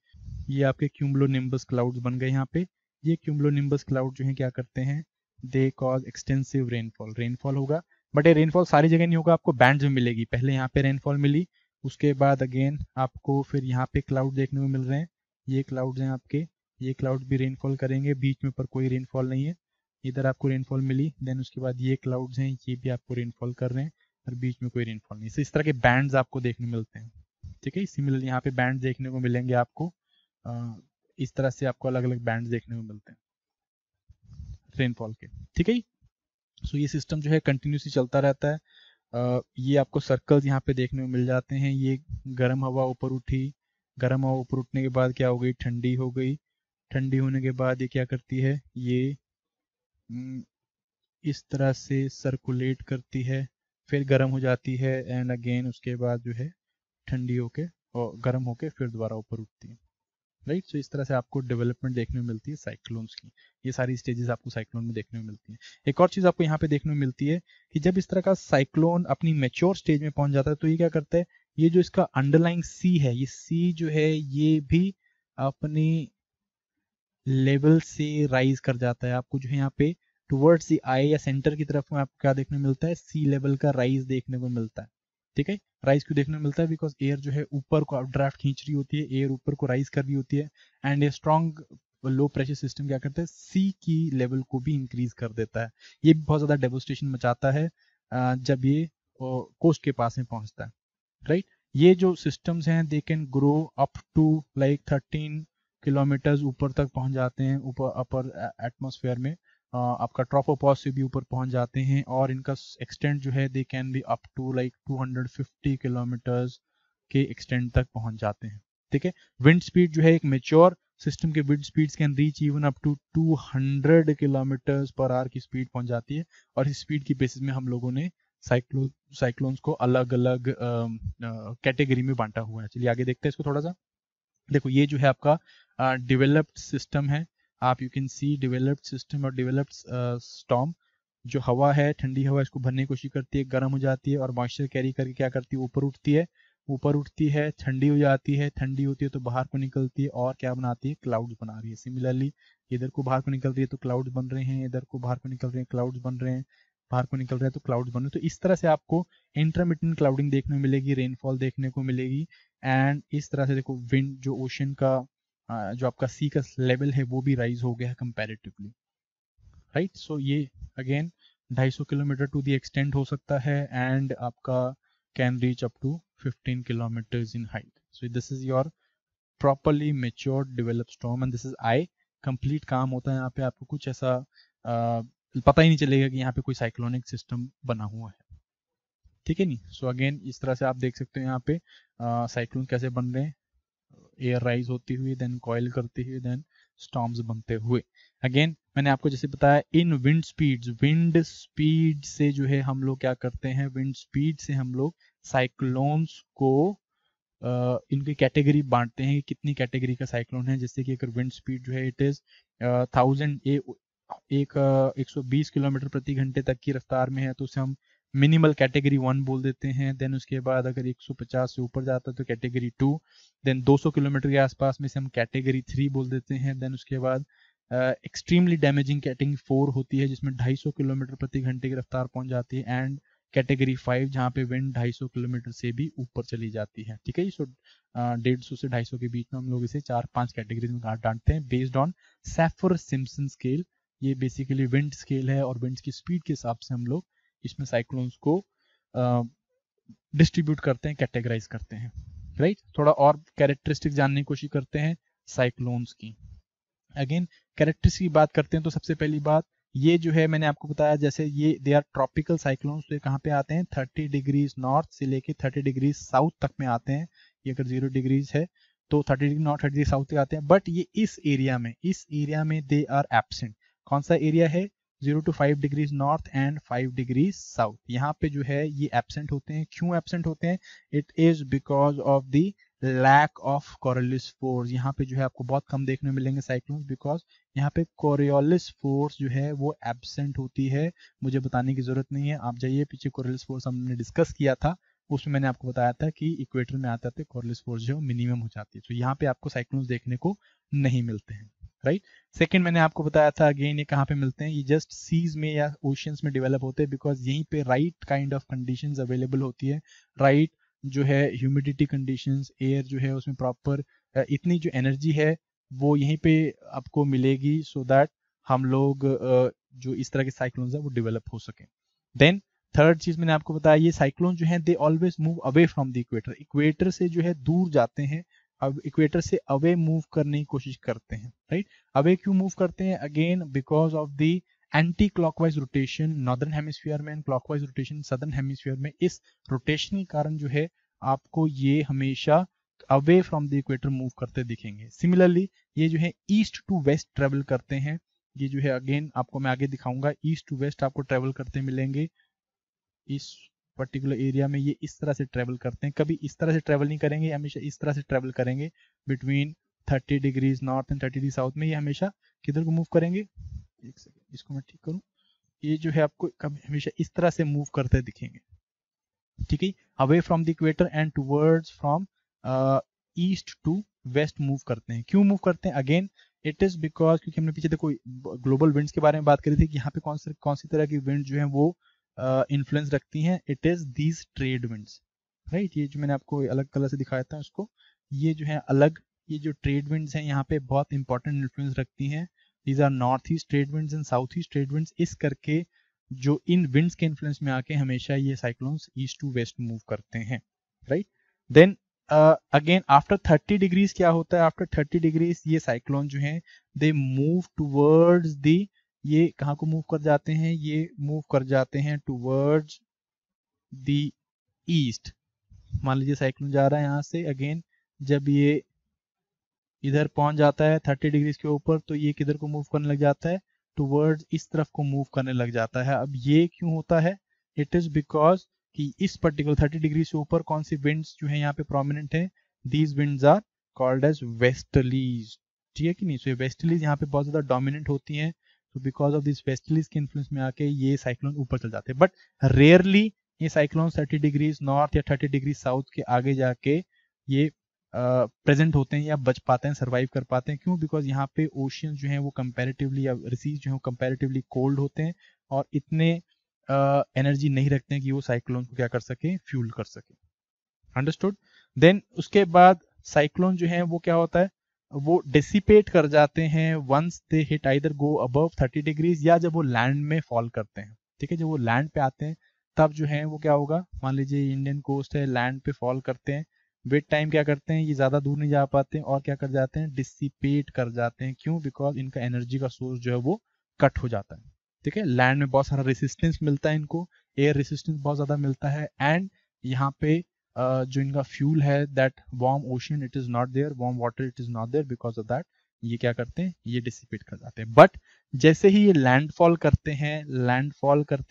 S1: ये आपके क्यूमुलोनिम्बस क्लाउड्स बन गए यहाँ पे। ये क्यूमुलोनिम्बस क्लाउड जो है क्या करते हैं, they cause extensive rainfall. Rainfall होगा, बट ये रेनफॉल सारी जगह नहीं होगा, आपको बैंड्स में मिलेगी। पहले यहाँ पे रेनफॉल मिली, उसके बाद अगेन आपको फिर यहाँ पे क्लाउड देखने को मिल रहे हैं। ये क्लाउड्स हैं आपके, ये क्लाउड भी रेनफॉल करेंगे, बीच में पर कोई रेनफॉल नहीं है। इधर आपको रेनफॉल मिली, देन उसके बाद ये क्लाउड्स हैं, ये भी आपको रेनफॉल कर रहे हैं, और बीच में कोई रेनफॉल नहीं। इस तरह के बैंड्स आपको देखने मिलते हैं। ठीक है, सिमिलरली यहाँ पे बैंड देखने को मिलेंगे आपको। इस तरह से आपको अलग अलग बैंड देखने को मिलते हैं रेनफॉल के। ठीक है, सो ये सिस्टम जो है कंटिन्यूसली चलता रहता है। ये आपको सर्कल्स यहाँ पे देखने को मिल जाते हैं। ये गर्म हवा ऊपर उठी, गर्म हवा ऊपर उठने के बाद क्या हो गई, ठंडी हो गई। ठंडी होने के बाद ये क्या करती है, ये इस तरह से सर्कुलेट करती है, फिर गर्म हो जाती है, एंड अगेन उसके बाद जो है ठंडी होके और गर्म होके फिर दोबारा ऊपर उठती है, राइट। सो इस तरह से आपको डेवलपमेंट देखने को मिलती है साइक्लोन्स की। ये सारी स्टेजेस आपको साइक्लोन में देखने को मिलती है। एक और चीज आपको यहाँ पे देखने को मिलती है कि जब इस तरह का साइक्लोन अपनी मेच्योर स्टेज में पहुंच जाता है, तो ये क्या करता है, ये जो इसका अंडरलाइंग सी है, ये सी जो है ये भी अपनी लेवल से राइज कर जाता है। आपको जो है यहाँ पे टुवर्ड्स दी आई या सेंटर की तरफ में आपको क्या देखने को मिलता है, सी लेवल का राइज देखने को मिलता है। ठीक है, राइज क्यों देखने को मिलता है, बिकॉज एयर जो है ऊपर को ड्राफ्ट खींच रही होती है, एयर ऊपर को राइज कर रही होती है, and a strong low pressure system क्या करता है, सी की लेवल को भी इंक्रीज कर देता है। ये भी बहुत ज्यादा डेवोस्टेशन मचाता है जब ये कोस्ट के पास में पहुंचता है, राइट। ये जो सिस्टम्स हैं they can grow up to like 13 kilometres ऊपर तक पहुंच जाते हैं, ऊपर अपर एटमॉस्फेयर में। आपका ट्रोपोपॉज से भी ऊपर पहुंच जाते हैं, और इनका एक्सटेंट जो है they can be up to like 250 kilometres के एक्सटेंट तक पहुंच जाते हैं। ठीक है, विंड स्पीड जो है एक मेच्योर सिस्टम के wind speeds can reach even up to 200 kilometres per hour की स्पीड पहुंच जाती है। और इस स्पीड की बेसिस में हम लोगों ने साइक्लोन्स को अलग अलग कैटेगरी में बांटा हुआ है। चलिए आगे देखते हैं इसको थोड़ा सा। देखो ये जो है आपका डेवलप्ड सिस्टम है। आप you can C developed system और डेवलप्ड स्टॉर्म। जो हवा है, ठंडी हवा इसको भरने की कोशिश करती है, गर्म हो जाती है, और मॉइस्चर कैरी करके क्या करती है, ऊपर उठती है। ऊपर उठती है, ठंडी हो जाती है, ठंडी होती है तो बाहर को निकलती है, और क्या बनाती है, क्लाउड्स बना रही है। सिमिलरली इधर को बाहर को निकल रही है तो क्लाउड्स बन रहे हैं, इधर को बाहर को निकल रहे हैं, क्लाउड्स बन रहे हैं, बाहर को निकल रहे हैं तो क्लाउड्स बन रहे हैं। तो इस तरह से आपको इंटरमिटेंट क्लाउडिंग देखने को मिलेगी, रेनफॉल देखने को मिलेगी। एंड इस तरह से देखो विंड जो ओशन का जो आपका सी का लेवल है वो भी राइज हो गया है कंपैरेटिवली, राइट। सो ये again 250 kilometre to the extent हो सकता है, एंड आपका can reach up to 15 kilometres in height. So this is your properly mature develop storm, and this is eye complete. काम होता है यहाँ पे, आपको कुछ ऐसा पता ही नहीं चलेगा कि यहाँ पे कोई साइक्लोनिक सिस्टम बना हुआ है। ठीक है नहीं। सो अगेन इस तरह से आप देख सकते हो यहाँ पे साइक्लोन कैसे बन रहे हैं, एयर राइज होती हुई, देन कॉइल करती हुई, देन स्टॉर्म्स बनते हुए। अगेन मैंने आपको जैसे बताया, इन विंड स्पीड से जो है हम लोग क्या करते हैं, विंड स्पीड से हम लोग साइक्लोन्स को इनकी कैटेगरी बांटते हैं कि कितनी कैटेगरी का साइक्लोन है। जैसे कि अगर विंड स्पीड जो है इट इज 120 किलोमीटर प्रति घंटे तक की रफ्तार में है तो उसे हम मिनिमल कैटेगरी 1 बोल देते हैं। देन उसके बाद अगर 150 से ऊपर जाता है तो कैटेगरी 2। देन 200 किलोमीटर के आसपास में से हम कैटेगरी 3 बोल देते हैं। देन उसके बाद एक्सट्रीमली डैमेजिंग कैटेगरी 4 होती है जिसमें 250 किलोमीटर प्रति घंटे की रफ्तार पहुंच जाती है। एंड कैटेगरी 5 जहाँ पे विंड 250 किलोमीटर से भी ऊपर चली जाती है। ठीक है, सो 150 से 250 के बीच में हम लोग इसे 4-5 कैटेगरीज में बांटते हैं बेस्ड ऑन सैफर सिम्पसन स्केल। ये बेसिकली विंड स्केल है और विंड की स्पीड के हिसाब से हम लोग इसमें साइक्लोन्स को डिस्ट्रीब्यूट करते हैं, कैटेगराइज करते हैं। राइट, थोड़ा और कैरेक्टरिस्टिक जानने की कोशिश करते हैं साइक्लोन्स की। अगेन कैरेक्टरिस्टिक की बात करते हैं तो सबसे पहली बात ये जो है मैंने आपको बताया, जैसे ये दे आर ट्रॉपिकल साइक्लोन्स, तो ये कहाँ पे आते हैं 30 डिग्रीज नॉर्थ से लेके 30 डिग्रीज साउथ तक में आते हैं। ये अगर 0 डिग्रीज है तो 30 डिग्री नॉर्थ 30 डिग्री साउथ तक आते हैं। बट ये इस एरिया में दे आर एब्सेंट। कौन सा एरिया है? 0 to 5 degrees north and 5 degrees south. यहाँ पे जो है ये एब्सेंट होते हैं। क्यों एब्सेंट होते हैं? It is because of the lack of Coriolis force. यहाँ पे जो है आपको बहुत कम देखने मिलेंगे साइक्लोन्स बिकॉज यहाँ पे कोरियोलिस फोर्स जो है वो एब्सेंट होती है। मुझे बताने की जरूरत नहीं है, आप जाइए पीछे कोरियोलिस फोर्स हमने डिस्कस किया था, उसमें मैंने आपको बताया था कि इक्वेटर में आते आते कोरियोलिस फोर्स जो है मिनिमम हो जाती है। तो यहाँ पे आपको साइक्लोन्स देखने को नहीं मिलते हैं। राइट, सेकंड मैंने आपको बताया था अगेन ये कहाँ पे मिलते हैं, ये जस्ट सीज में या ओशियंस में डेवलप होते हैं बिकॉज यहीं पे right kind of conditions available होती है। राइट जो है ह्यूमिडिटी कंडीशंस, एयर जो है उसमें प्रॉपर इतनी जो एनर्जी है वो यहीं पे आपको मिलेगी सो दैट हम लोग जो इस तरह के साइक्लोन्स है वो डेवलप हो सके। देन थर्ड चीज मैंने आपको बताया, ये साइक्लोन जो है they always move away from the equator. Equator से जो है दूर जाते हैं, अब इक्वेटर से अवे मूव करने की कोशिश करते हैं। राइट, अवे क्यों मूव करते हैं? Again because of the anti clockwise rotation northern hemisphere में and clockwise rotation southern hemisphere में। इस रोटेशन के कारण जो है आपको ये हमेशा away from the equator move करते दिखेंगे। सिमिलरली ये जो है ईस्ट टू वेस्ट ट्रेवल करते हैं। ये जो है अगेन आपको मैं आगे दिखाऊंगा, ईस्ट टू वेस्ट आपको ट्रेवल करते मिलेंगे। इस पर्टिकुलर एरिया में ये इस तरह से ट्रेवल करते हैं, कभी इस तरह से ट्रेवल नहीं करेंगे, हमेशा इस तरह से ट्रेवल करेंगे between 30 degrees north and 30 degree south में। ये हमेशा किधर को मूव करेंगे? एक सेकंड, इसको मैं ठीक करूं। ये जो है आपको कभी हमेशा इस तरह से मूव करते दिखेंगे। ठीक है, away from the equator and towards from east to west move करते हैं। क्यों मूव करते हैं? अगेन इट इज बिकॉज क्योंकि हमने पीछे देखो ग्लोबल विंड्स के बारे में बात करी थी कि यहाँ पे कौन सी तरह की विंड जो है वो इन्फ्लुएंस रखती हैं। It is these trade winds. Right, ये जो मैंने आपको अलग कलर से दिखाया था उसको, ये जो है अलग, ये जो ट्रेड विंड्स हैं यहाँ पे बहुत इंपॉर्टेंट इन्फ्लुएंस रखती हैं। These are north east trade winds and south east trade winds. इस करके जो इन विंड्स के इन्फ्लुएंस में आके हमेशा ये cyclones east to west move करते हैं। Right, then again after 30 degrees क्या होता है? आफ्टर 30 डिग्रीज ये साइक्लोन जो है दे मूव टूवर्ड्स दी, ये कहाँ को मूव कर जाते हैं? ये मूव कर जाते हैं टूवर्ड्स द ईस्ट। मान लीजिए साइक्लोन जा रहा है यहाँ से, अगेन जब ये इधर पहुंच जाता है 30 डिग्रीज के ऊपर तो ये किधर को मूव करने लग जाता है? टूवर्ड्स इस तरफ को मूव करने लग जाता है। अब ये क्यों होता है? इट इज बिकॉज कि इस पर्टिकुलर 30 डिग्री से ऊपर कौन सी विंड्स जो है यहाँ पे प्रोमिनेंट है? These winds are called as westerlies. ठीक है कि नहीं? सो वेस्टर्लीज यहाँ पे बहुत ज्यादा डोमिनेंट होती हैं। तो बिकॉज ऑफ दिस वेस्टर्लीज के इन्फ्लुएंस में आके ये साइक्लोन ऊपर चल जाते हैं। बट रेयरली ये साइक्लोन 30 डिग्रीज नॉर्थ या 30 डिग्री साउथ के आगे जाके ये प्रेजेंट होते हैं या बच पाते हैं, सर्वाइव कर पाते हैं। क्यों? बिकॉज यहाँ पे ओशियन जो है वो कंपैरेटिवली या रिसीज जो है वो कंपैरेटिवली कोल्ड होते हैं और इतने एनर्जी नहीं रखते हैं कि वो साइक्लोन को क्या कर सके? फ्यूल कर सके। अंडरस्टूड? देन उसके बाद साइक्लोन जो है वो क्या होता है? वो डिसिपेट कर जाते हैं once they hit either go above 30 degrees या जब वो लैंड में फॉल करते हैं। ठीक है, जब वो लैंड पे आते हैं तब जो है वो क्या होगा? मान लीजिए इंडियन कोस्ट है, लैंड पे फॉल करते हैं, विद टाइम क्या करते हैं? ये ज्यादा दूर नहीं जा पाते हैं और क्या कर जाते हैं? डिसिपेट कर जाते हैं। क्यों? बिकॉज इनका एनर्जी का सोर्स जो है वो कट हो जाता है। ठीक है, लैंड में बहुत सारा रेसिस्टेंस मिलता है इनको, एयर रेसिस्टेंस बहुत ज्यादा मिलता है एंड यहाँ पे जो इनका फ्यूल है that warm ocean it is not there, warm water it is not there, because of that ये क्या करते हैं? ये डिसिपेट कर जाते हैं। बट जैसे ही ये लैंडफॉल करते हैं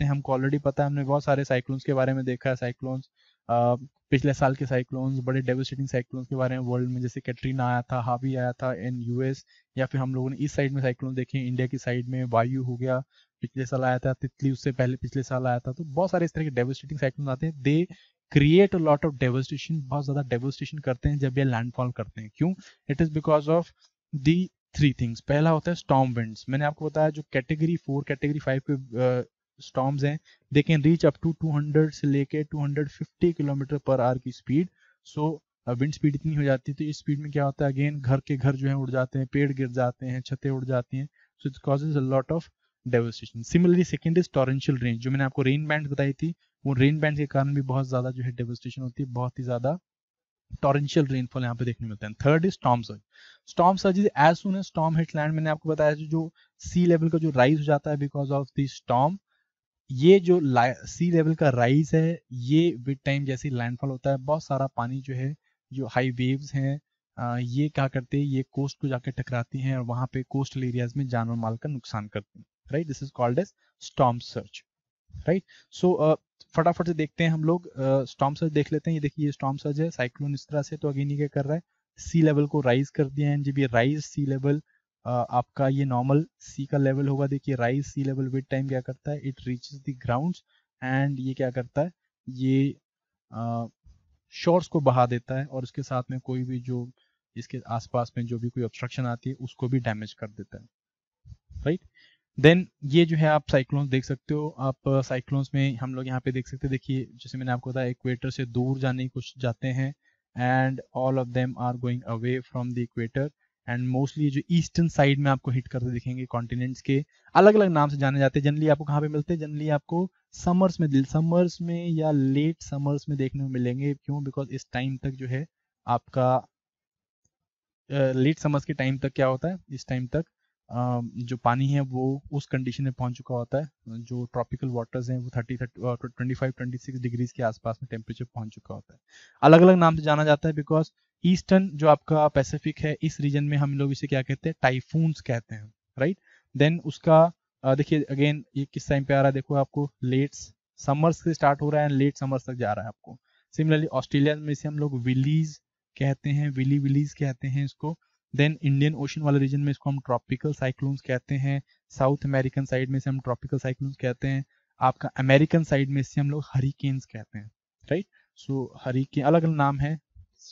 S1: हमको ऑलरेडी पता है, हमने बहुत सारे साइक्लोन्स के बारे में देखा है। साइक्लोन्स पिछले साल के साइक्लोन्स, बड़े डेवस्टेटिंग साइक्लोन्स के बारे में वर्ल्ड में, जैसे कैटरीना आया था, हावी आया था इन यूएस, या फिर हम लोगों ने इस साइड में साइक्लोन देखे इंडिया की साइड में, वायु हो गया पिछले साल आया था, तितली उससे पहले पिछले साल आया था। तो बहुत सारे इस तरह के डेवस्टेटिंग साइक्लोन आते हैं, they create a lot of devastation, बहुत ज्यादा डेवस्टेशन करते हैं जब ये लैंडफॉल करते हैं। क्यों? It is because of the three things. पहला होता है स्टॉर्म विंड्स। मैंने आपको बताया जो कैटेगरी 4 कैटेगरी 5 के स्टॉर्म्स हैं, they can reach up to 200 से लेके 250 किलोमीटर पर आवर की स्पीड। सो विंड स्पीड इतनी हो जाती है, तो इस स्पीड में क्या होता है, अगेन घर के घर जो है उड़ जाते हैं, पेड़ गिर जाते हैं, छतें उड़ जाती हैं। So it causes a lot of devastation. Similarly second is torrential rain, जो मैंने आपको रेन बैंड बताई थी, वो रेन बैंड के कारण भी बहुत ज्यादा जो है डेवस्टेशन होती है, बहुत ही ज्यादा टॉरेंशियल रेनफॉल यहाँ पे देखने मिलता है। Third is storm surge. Storm surge is as soon as storm hits land. मैंने आपको बताया जो सी लेवल का जो राइज हो जाता है बिकॉज ऑफ द स्टॉर्म, ये जो सी लेवल का राइज है, ये विद टाइम जैसे लैंडफॉल होता है, बहुत सारा पानी जो है, जो हाई वेव्स हैं, ये क्या करते हैं, ये कोस्ट को जाकर टकराती हैं और वहां पे कोस्टल एरियाज में जानवर माल का नुकसान करते हैं। Right, this is called as storm surge. Right, so फटाफट से देखते हैं हम लोग, स्टॉर्म सर्ज देख लेते हैं। ये देखिए, ये स्टॉर्म सर्ज है, साइक्लोन इस तरह से। तो अगेन ये क्या कर रहा है, सी लेवल को राइज कर दिया है। जब ये राइज सी लेवल, आपका ये नॉर्मल सी का लेवल होगा, देखिए rise sea level with time क्या करता है, it reaches the ground, and ये क्या करता है, ये शोर्स को बहा देता है, और उसके साथ में कोई भी जो इसके आसपास में जो भी कोई ऑब्स्ट्रक्शन आती है उसको भी डैमेज कर देता है। राइट, देन ये जो है आप साइक्लोन्स देख सकते हो। आप साइक्लोन्स में हम लोग यहाँ पे देख सकते हैं, देखिए जैसे मैंने आपको बताया, इक्वेटर से दूर जाने की कोशिश जाते हैं, and all of them are going away from the equator, and mostly जो ईस्टर्न साइड में आपको हिट करते दिखेंगे। कॉन्टिनेंट्स के अलग अलग नाम से जाने जाते हैं। जनरली आपको कहाँ पे मिलते हैं, जनरली आपको समर्स में या लेट समर्स में देखने को मिलेंगे। क्यों? बिकॉज इस टाइम तक जो है आपका लेट समर्स के टाइम तक क्या होता है, इस टाइम तक जो पानी है वो उस कंडीशन में पहुंच चुका होता है, जो ट्रॉपिकल वाटर्स हैं वो 25-26 डिग्रीज के आसपास में टेम्परेचर पहुंच चुका होता है। अलग अलग नाम से जाना जाता है बिकॉज ईस्टर्न जो आपका पैसिफिक है, इस रीजन में हम लोग इसे क्या कहते हैं, टाइफून्स कहते हैं। राइट, देन उसका देखिए अगेन ये किस टाइम पे आ रहा है, देखो आपको लेट समर्स से स्टार्ट हो रहा है एंड लेट समर्स तक जा रहा है आपको। सिमिलरली ऑस्ट्रेलिया में इसे हम लोग विलीज कहते हैं, विलीज कहते हैं इसको। देन इंडियन ओशन वाले रीजन में इसको हम ट्रॉपिकल साइक्लोन्स कहते हैं। साउथ अमेरिकन साइड में से हम ट्रॉपिकल साइक्लोन्स कहते हैं। आपका अमेरिकन साइड में से हम लोग हरिकेन्स कहते हैं। राइट, सो हरिकेन अलग अलग नाम है,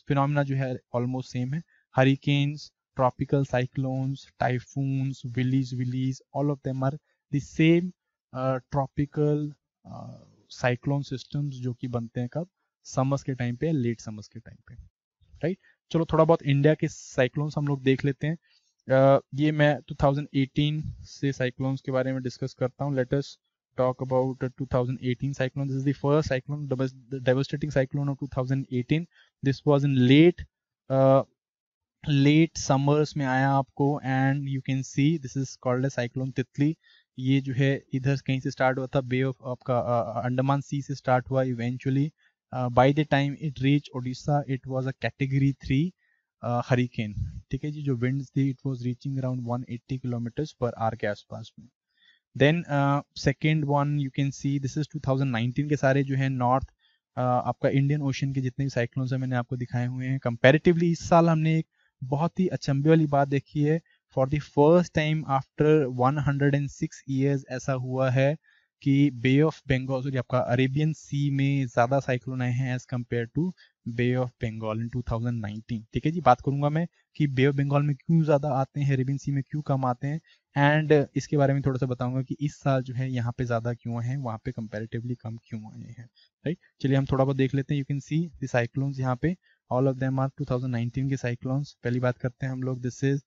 S1: फिनोमिना जो है ऑलमोस्ट सेम है। Hurricanes, tropical cyclones, typhoons, willies, all of them are the same tropical cyclone systems, जो कि बनते हैं कब, समर्स के टाइम पे, लेट समर्स के टाइम पे। राइट, चलो थोड़ा बहुत इंडिया के साइक्लोन्स हम लोग देख लेते हैं। ये मैं 2018 से साइक्लोन्स के बारे में डिस्कस करता हूँ। Let us talk about 2018 cyclone. This is the first cyclone, the devastating cyclone of 2018. This was in late summers में आया आपको, and you can see this is called a cyclone तितली। ये जो है इधर कहीं से स्टार्ट हुआ था, बे ऑफ आपका अंडमान सी से स्टार्ट हुआ। Eventually by the time it reach Odisha, it was a category 3 hurricane. ठीक है जी, जो विंड्स थी it was reaching around 180 kilometres per hour के आसपास में। Then second one you can see, this is 2019 के सारे जो है नॉर्थ आपका इंडियन ओशन के जितने भी साइक्लोन्स हैं मैंने आपको दिखाए हुए हैं। कंपैरेटिवली इस साल हमने एक बहुत ही अचंभे वाली बात देखी है। For the first time after 106 years ऐसा हुआ है कि बे ऑफ बंगाल, सॉरी आपका अरेबियन सी में ज्यादा साइक्लोन आए हैं as compare to bay of Bengal in 2019। ठीक है जी, बात करूंगा मैं कि बे ऑफ बंगाल में क्यों ज्यादा आते हैं, अरेबियन सी में क्यों कम आते हैं, एंड इसके बारे में थोड़ा सा बताऊंगा कि इस साल जो है यहाँ पे ज्यादा क्यों हैं, वहाँ पे कंपैरेटिवली कम क्यों आए हैं। राइट, चलिए हम थोड़ा बहुत देख लेते हैं। You can see the cyclones यहाँ पे, ऑल ऑफ देम आर 2019 के साइक्लोन्स। पहली बात करते हैं हम लोग, दिस इज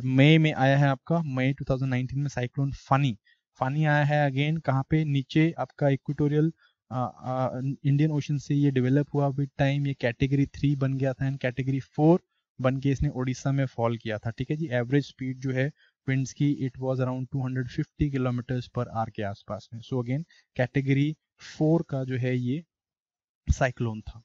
S1: मई में आया है आपका, मई 2019 में साइक्लोन फनी। फनी आया है अगेन कहाँ पे, नीचे आपका इक्वेटोरियल इंडियन ओशन से ये डेवलप हुआ विद टाइम, ये कैटेगरी 3 बन गया था एंड कैटेगरी 4 बन के इसने उड़ीसा में फॉल किया था। ठीक है जी, एवरेज स्पीड जो है विंड्स की it was around 250 kilometres per hour के आसपास में। सो अगेन कैटेगरी 4 का जो है ये साइक्लोन था।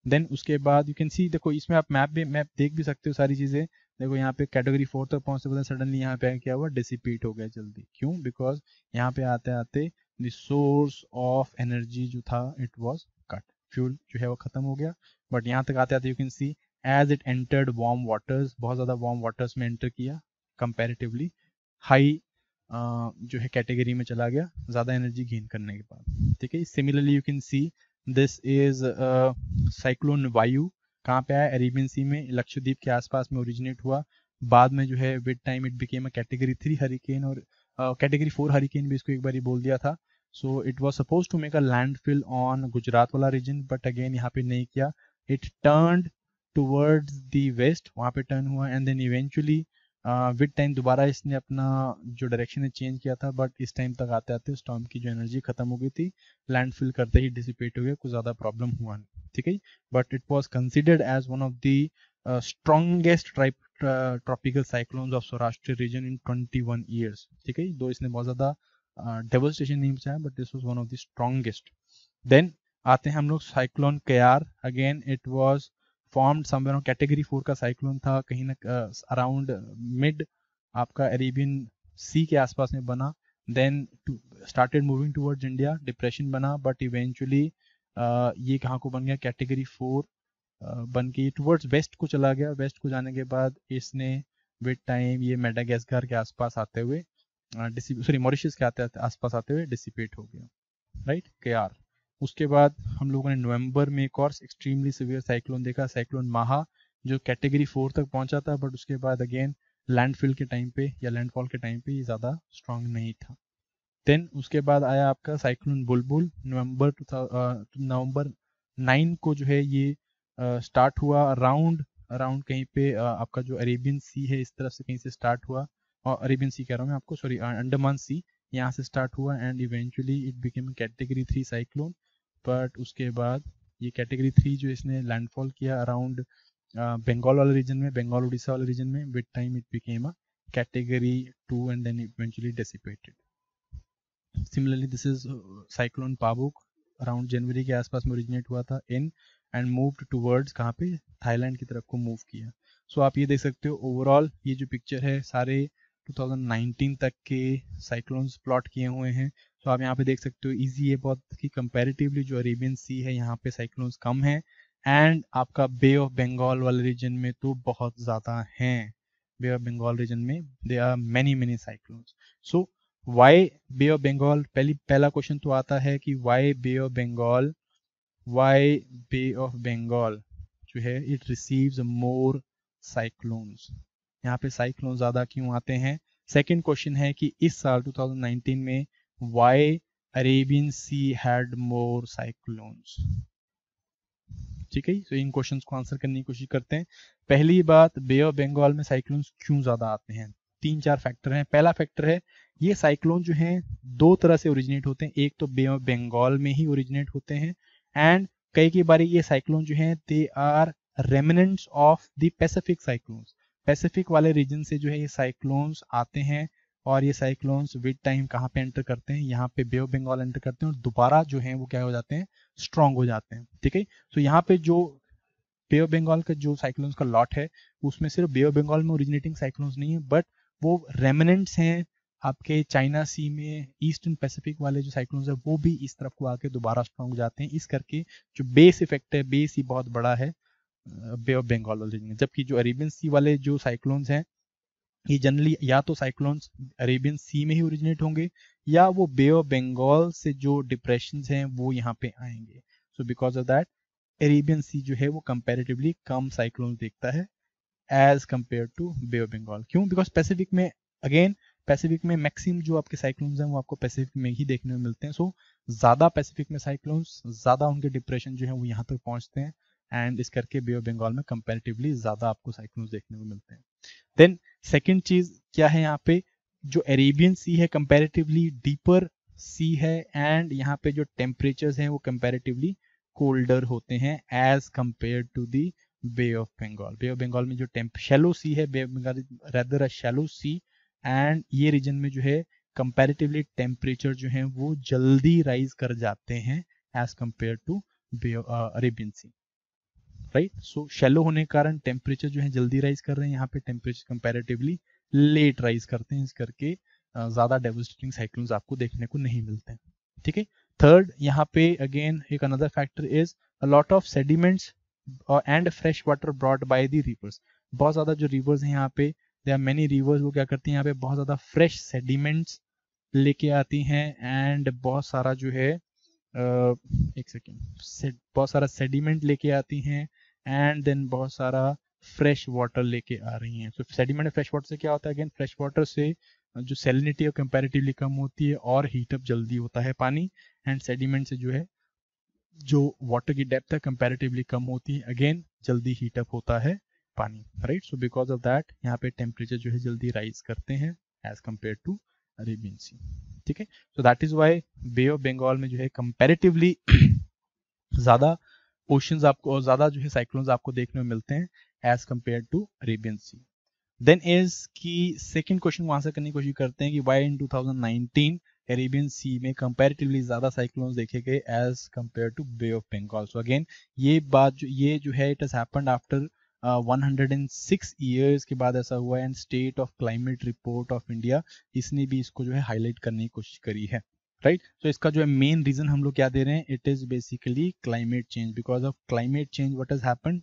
S1: देन उसके बाद यू कैन सी, देखो इसमें आप मैप देख भी सकते हो सारी चीजें। देखो यहाँ पे कैटेगरी 4 तक पहुंचते पहुंचते सडनली यहाँ पे क्या हुआ, डिसिपेट हो गया जल्दी। क्यों? बिकॉज यहाँ पे आते आते द सोर्स ऑफ एनर्जी जो था इट वाज कट। फ्यूल जो है वो खत्म हो गया। बट यहाँ तक आते आते you can see as it entered warm waters, बहुत ज़्यादा वार्म वाटर्स में एंटर किया, कंपैरेटिवली हाई जो है कैटेगरी में चला गया ज़्यादा एनर्जी गेन करने के बाद। ठीक है, similarly you can see this is cyclone वायु, कहाँ पे आया, अरेबियन सी में, लक्षद्वीप के आसपास में ओरिजिनेट हुआ। बाद में जो है with time it became a category 3 hurricane, और कैटेगरी 4 हरिकेन भी इसको एक बार बोल दिया था। So it was suppose to make a landfill on Gujarat वाला रीजन, बट अगेन यहाँ पे नहीं किया, it turned towards the west, वहाँ पे टर्न हुआ, and then eventually with time दोबारा इसने अपना जो डायरेक्शन है चेंज किया था, बट इस टाइम तक आते आते स्टॉर्म की जो एनर्जी खत्म हो गई थी, लैंडफिल करते ही डिसिपेट हो गया, कुछ ज़्यादा प्रॉब्लम हुआ नहीं। ठीक है, but it was considered as one of the strongest tropical cyclones of Saurashtra region in 21 years. ठीक है, दो इसने बहुत ज़्यादा डेवस्टेशन नहीं मचाया, but this was one of the strongest. Then आते हैं हम लोग cyclone Kyarr, again it was formed somewhere on category 4 का साइक्लोन था, कहीं ना अराउंड मिड आपका अरेबियन सी के आसपास में बना, then started moving towards India, depression बना, बट इवेंचुअली ये कहाँ को बन गया, कैटेगरी 4 बन के टुवर्ड्स वेस्ट को चला गया। वेस्ट को जाने के बाद इसने विद टाइम ये मेडागास्कर के आसपास आते हुए सॉरी मॉरिशस के आसपास आते हुए डिसिपेट हो गया, राइट, केआर। उसके बाद हम लोगों ने नवंबर में एक और एक्सट्रीमली सिवियर साइक्लोन देखा, साइक्लोन माहा, जो कैटेगरी 4 तक पहुंचा था, बट उसके बाद अगेन लैंडफिल के टाइम पे या लैंडफॉल के टाइम पे ये ज़्यादा स्ट्रांग नहीं था। देन उसके बाद आया आपका साइक्लोन बुलबुल, नवंबर 9 को जो है ये स्टार्ट हुआ, अराउंड कहीं पे आपका जो अरेबियन सी है इस तरफ से कहीं से स्टार्ट हुआ, और अरेबियन सी कह रहा हूँ मैं आपको, सॉरी अंडमान सी, यहाँ से स्टार्ट हुआ, and eventually it became category 3 cyclone. But उसके बाद ये कैटेगरी 3 जो इसने लैंडफॉल किया अराउंड बंगाल वाले रीजन में, बंगाल उड़ीसा वाले रीजन में, with time it became a category 2 and then eventually dissipated. Similarly this is cyclone Pabuk, around जनवरी के आसपास में ओरिजिनेट हुआ था इन एंड मूव्ड टुवर्ड्स कहाँ पे, थाईलैंड की तरफ को मूव किया। सो आप ये देख सकते हो ओवरऑल ये जो पिक्चर है सारे 2019 तक के साइक्लोन्स प्लॉट किए हुए हैं। सो आप यहाँ पे देख सकते हो इजी है बहुत कि कंपैरेटिवली जो अरेबियन सी है यहाँ पे साइक्लोन्स कम है, एंड आपका बे ऑफ बंगाल वाले रीजन में तो बहुत ज़्यादा हैं। बे ऑफ बंगाल रीजन में they are many cyclones. So why bay of Bengal, पहला क्वेश्चन तो आता है कि why bay of Bengal, why bay of Bengal जो है इट रिसीव्स मोर साइक्लोन्स, यहाँ पे साइक्लोन ज़्यादा क्यों आते हैं। सेकंड क्वेश्चन है कि इस साल 2019 में why Arabian sea had more cyclones. ठीक है, तो इन क्वेश्चंस को आंसर करने की कोशिश करते हैं। पहली बात, बे ऑफ बंगाल में साइक्लोन्स क्यों ज़्यादा आते हैं, 3-4 फैक्टर हैं। पहला फैक्टर है ये साइक्लोन जो हैं दो तरह से ओरिजिनेट होते हैं, एक तो बे ऑफ बंगाल में ही ओरिजिनेट होते हैं, एंड कई बारी ये साइक्लोन जो हैं they are remnants of the Pacific cyclones, Pacific वाले रीजन से जो है ये साइक्लोन्स आते हैं, और ये साइक्लोन्स विद टाइम कहाँ पे एंटर करते हैं, यहाँ पे बे ऑफ बंगाल एंटर करते हैं, और दोबारा जो है वो क्या हो जाते हैं, स्ट्रांग हो जाते हैं। ठीक है, तो यहाँ पे जो बे ऑफ बंगाल का जो साइक्लोन्स का लॉट है उसमें सिर्फ बे ऑफ बंगाल में ओरिजिनेटिंग साइक्लोन्स नहीं है, बट वो रेमिनेंट्स हैं आपके चाइना सी में, ईस्टर्न पैसिफिक वाले जो साइक्लोन्स है वो भी इस तरफ को आके दोबारा स्ट्रांग हो जाते हैं। इस करके जो बेस इफेक्ट है, बेस ही बहुत बड़ा है बे ऑफ बंगाल वाले में। जबकि जो अरेबियन सी वाले जो साइक्लोन्स हैं ये जनरली या तो साइक्लोन्स अरेबियन सी में ही ओरिजिनेट होंगे, या वो बे ऑफ बंगाल से जो डिप्रेशन हैं वो यहाँ पे आएंगे। So because of that Arabian Sea जो है वो कंपैरेटिवली कम साइक्लोन देखता है as compare to bay of Bengal. क्यों, बिकॉज पैसिफिक में अगेन पैसिफिक में मैक्सिमम जो आपके साइक्लोन्स हैं वो आपको पैसिफिक में ही देखने में मिलते हैं। सो ज़्यादा पैसिफिक में साइक्लोन्स, ज़्यादा उनके डिप्रेशन जो है वो यहाँ तक पहुँचते हैं, एंड इस करके बे ऑफ बंगाल में कंपैरेटिवली ज़्यादा आपको साइक्लोन्स देखने को मिलते हैं। देन सेकेंड चीज़ क्या है, यहाँ पे जो अरेबियन सी है कंपैरेटिवली डीपर सी है, एंड यहाँ पे जो टेम्परेचर्स हैं वो कंपैरेटिवली कोल्डर होते हैं as compare to the Bay of Bengal. Bay of Bengal में जो शैलो सी है, Bay of Bengal rather a shallow sea, and ये रीजन में जो है कंपैरेटिवली टेम्परेचर जो है वो जल्दी राइज कर जाते हैं as compare to bay Arabian sea, right. So shallow होने के कारण टेम्परेचर जो है जल्दी राइज कर रहे हैं, यहाँ पे टेम्परेचर कंपैरेटिवली लेट राइज करते हैं, इस करके ज़्यादा डेवस्टेटिंग साइक्लोन्स आपको देखने को नहीं मिलते हैं। ठीक है, थर्ड यहाँ पे अगेन एक another factor is a lot of sediments and fresh water brought by the reverse. बहुत ज़्यादा जो रिवर्स हैं यहाँ पे, दे आर मेनी रिवर्स, वो क्या करती हैं यहाँ पे बहुत ज़्यादा फ्रेश सेडिमेंट्स लेके आती हैं एंड बहुत सारा जो है एक सेकेंड, बहुत सारा सेडिमेंट लेके आती हैं एंड देन बहुत सारा फ्रेश वाटर लेके आ रही हैं। तो सेडिमेंट फ्रेश वाटर से क्या होता है, अगेन फ्रेश वाटर से जो सैलिनिटी है कंपैरेटिवली कम होती है और हीटअप जल्दी होता है पानी, एंड सेडिमेंट से जो है जो वाटर की डेप्थ है कंपैरेटिवली कम होती है, अगेन जल्दी हीटअप होता है पानी, right. So because of that यहाँ पे टेम्परेचर जो है जल्दी राइज करते हैं as compare to Arabian sea, ठीक है। So that is why bay of Bengal में जो है कंपैरेटिवली ज्यादा ओशंस आपको, ज्यादा जो है साइक्लोन्स आपको देखने में मिलते हैं as compare to Arabian sea. Then is की सेकंड क्वेश्चन आंसर करने की कोशिश करते हैं कि व्हाई इन 2019 अरेबियन सी में कंपैरेटिवली ज्यादा साइक्लोन्स देखे गए as compare to bay of Bengal. So again ये बात ये जो है it has happened after 106 years के बाद ऐसा हुआ, and state of climate report of India इसने भी इसको जो है हाईलाइट करने की कोशिश करी है, राइट। तो इसका जो है मेन रीजन हम लोग क्या दे रहे हैं, it is basically climate change. Because of climate change what has happened,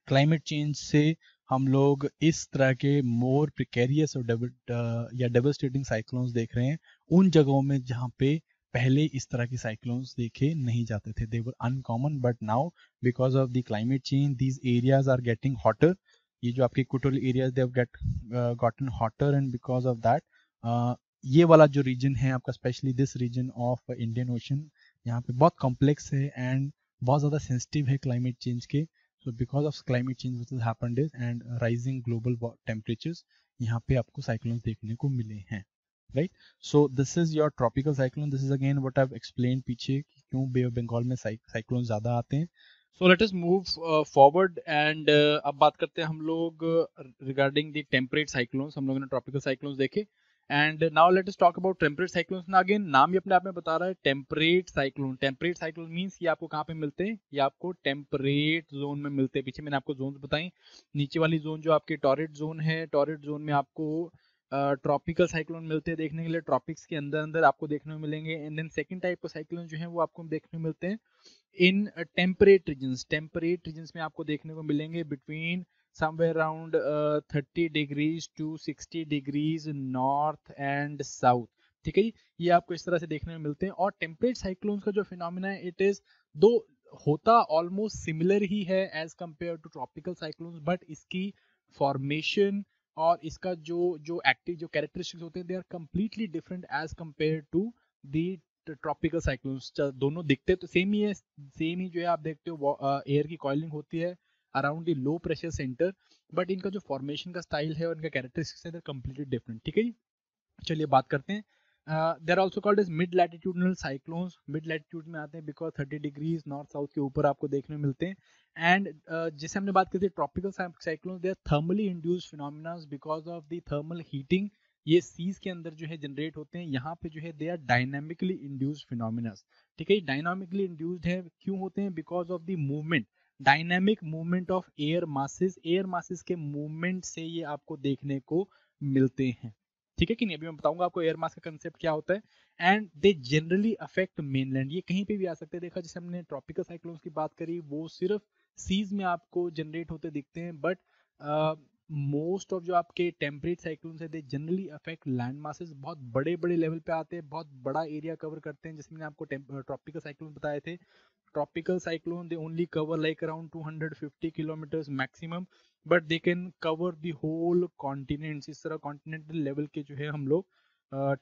S1: climate change से हम लोग इस तरह के मोर प्रिकेरियस और या डेवस्टेटिंग साइक्लोन्स देख रहे हैं उन जगहों में जहाँ पे पहले इस तरह की साइक्लोन्स देखे नहीं जाते थे। They were uncommon, but now because of the climate change these areas are getting hotter. ये जो आपके equatorial areas they have gotten hotter, and because of that ये वाला जो रीजन है आपका, especially this region of Indian Ocean, यहाँ पे बहुत कॉम्प्लेक्स है एंड बहुत ज़्यादा सेंसिटिव है क्लाइमेट चेंज के। So because of climate change what has happened is and rising global temperatures, यहाँ पे आपको cyclones देखने को मिले हैं, right? So this is your tropical cyclone. This is again what I've explained पीछे कि क्यों बे ऑफ बंगाल में cyclones ज़्यादा आते हैं। So let us move forward and अब बात करते हैं हम लोग regarding the temperate cyclones। हम लोगों ने tropical cyclones देखे, and now let us talk about temperate cyclones. ना अगेन नाम ही अपने आप में बता रहा है temperate cyclone. Temperate cyclone means ये आपको कहाँ पे मिलते हैं, ये आपको टेम्परेट जोन में मिलते हैं। पीछे मैंने आपको जोन बताई, नीचे वाली जोन जो आपकी टॉरेट जोन है, टॉरेट जोन में आपको ट्रॉपिकल साइक्लोन मिलते हैं देखने के लिए, ट्रॉपिक्स के अंदर अंदर आपको देखने को मिलेंगे। एंड देन सेकंड टाइप का साइक्लोन जो है वो आपको देखने को मिलते हैं in temperate regions. Temperate regions में आपको देखने को मिलेंगे between somewhere around 30 degrees to 60 degrees north and south, ठीक है जी। ये आपको इस तरह से देखने में मिलते हैं। और टेम्परेट साइक्लोन्स का जो फिनोमिना है इट इज दो होता ऑलमोस्ट सिमिलर ही है as compare to tropical cyclones, but इसकी फॉर्मेशन और इसका जो जो एक्टिव जो कैरेक्टरिस्टिक्स होते हैं they are completely different as compare to the tropical cyclones. दोनों दिखते तो सेम ही है, सेम ही जो है आप देखते हो एयर की कॉइलिंग होती है around the low pressure centre, but इनका जो फॉर्मेशन का स्टाइल है और इनका कैरेक्टरिस्टिक्स है कंप्लीटली डिफरेंट, ठीक है जी। चलिए बात करते हैं। There also called as mid latitudinal cyclones. Mid latitude में आते हैं बिकॉज 30 डिग्रीज नॉर्थ साउथ के ऊपर आपको देखने में मिलते हैं। एंड जैसे हमने बात की थी tropical cyclones, they are thermally induced phenomena because of the thermal heating. ये सीज के अंदर जो है जनरेट होते हैं, यहाँ पे जो है they are dynamically induced phenomena, ठीक है। डायनामिकली इंड्यूस्ड है क्यों होते हैं, because of the movement, dynamic movement of air masses. Air masses के मूवमेंट से ये आपको देखने को मिलते हैं, ठीक है कि नहीं। अभी मैं बताऊंगा आपको एयर मास का कंसेप्ट क्या होता है। And they generally affect mainland, ये कहीं पे भी आ सकते हैं। देखा जैसे हमने ट्रॉपिकल साइक्लोन्स की बात करी वो सिर्फ सीज में आपको जनरेट होते दिखते हैं, बट मोस्ट ऑफ जो आपके टेम्परेट साइक्लोन्स है they generally affect land masses, बहुत बड़े बड़े लेवल पे आते हैं, बहुत बड़ा एरिया कवर करते हैं। जैसे मैंने आपको ट्रॉपिकल साइक्लोन बताए थे, tropical cyclone they only cover like around 250 kilometers maximum, but they can cover the whole continents। इस तरह कॉन्टिनेंटल लेवल के जो है हम लोग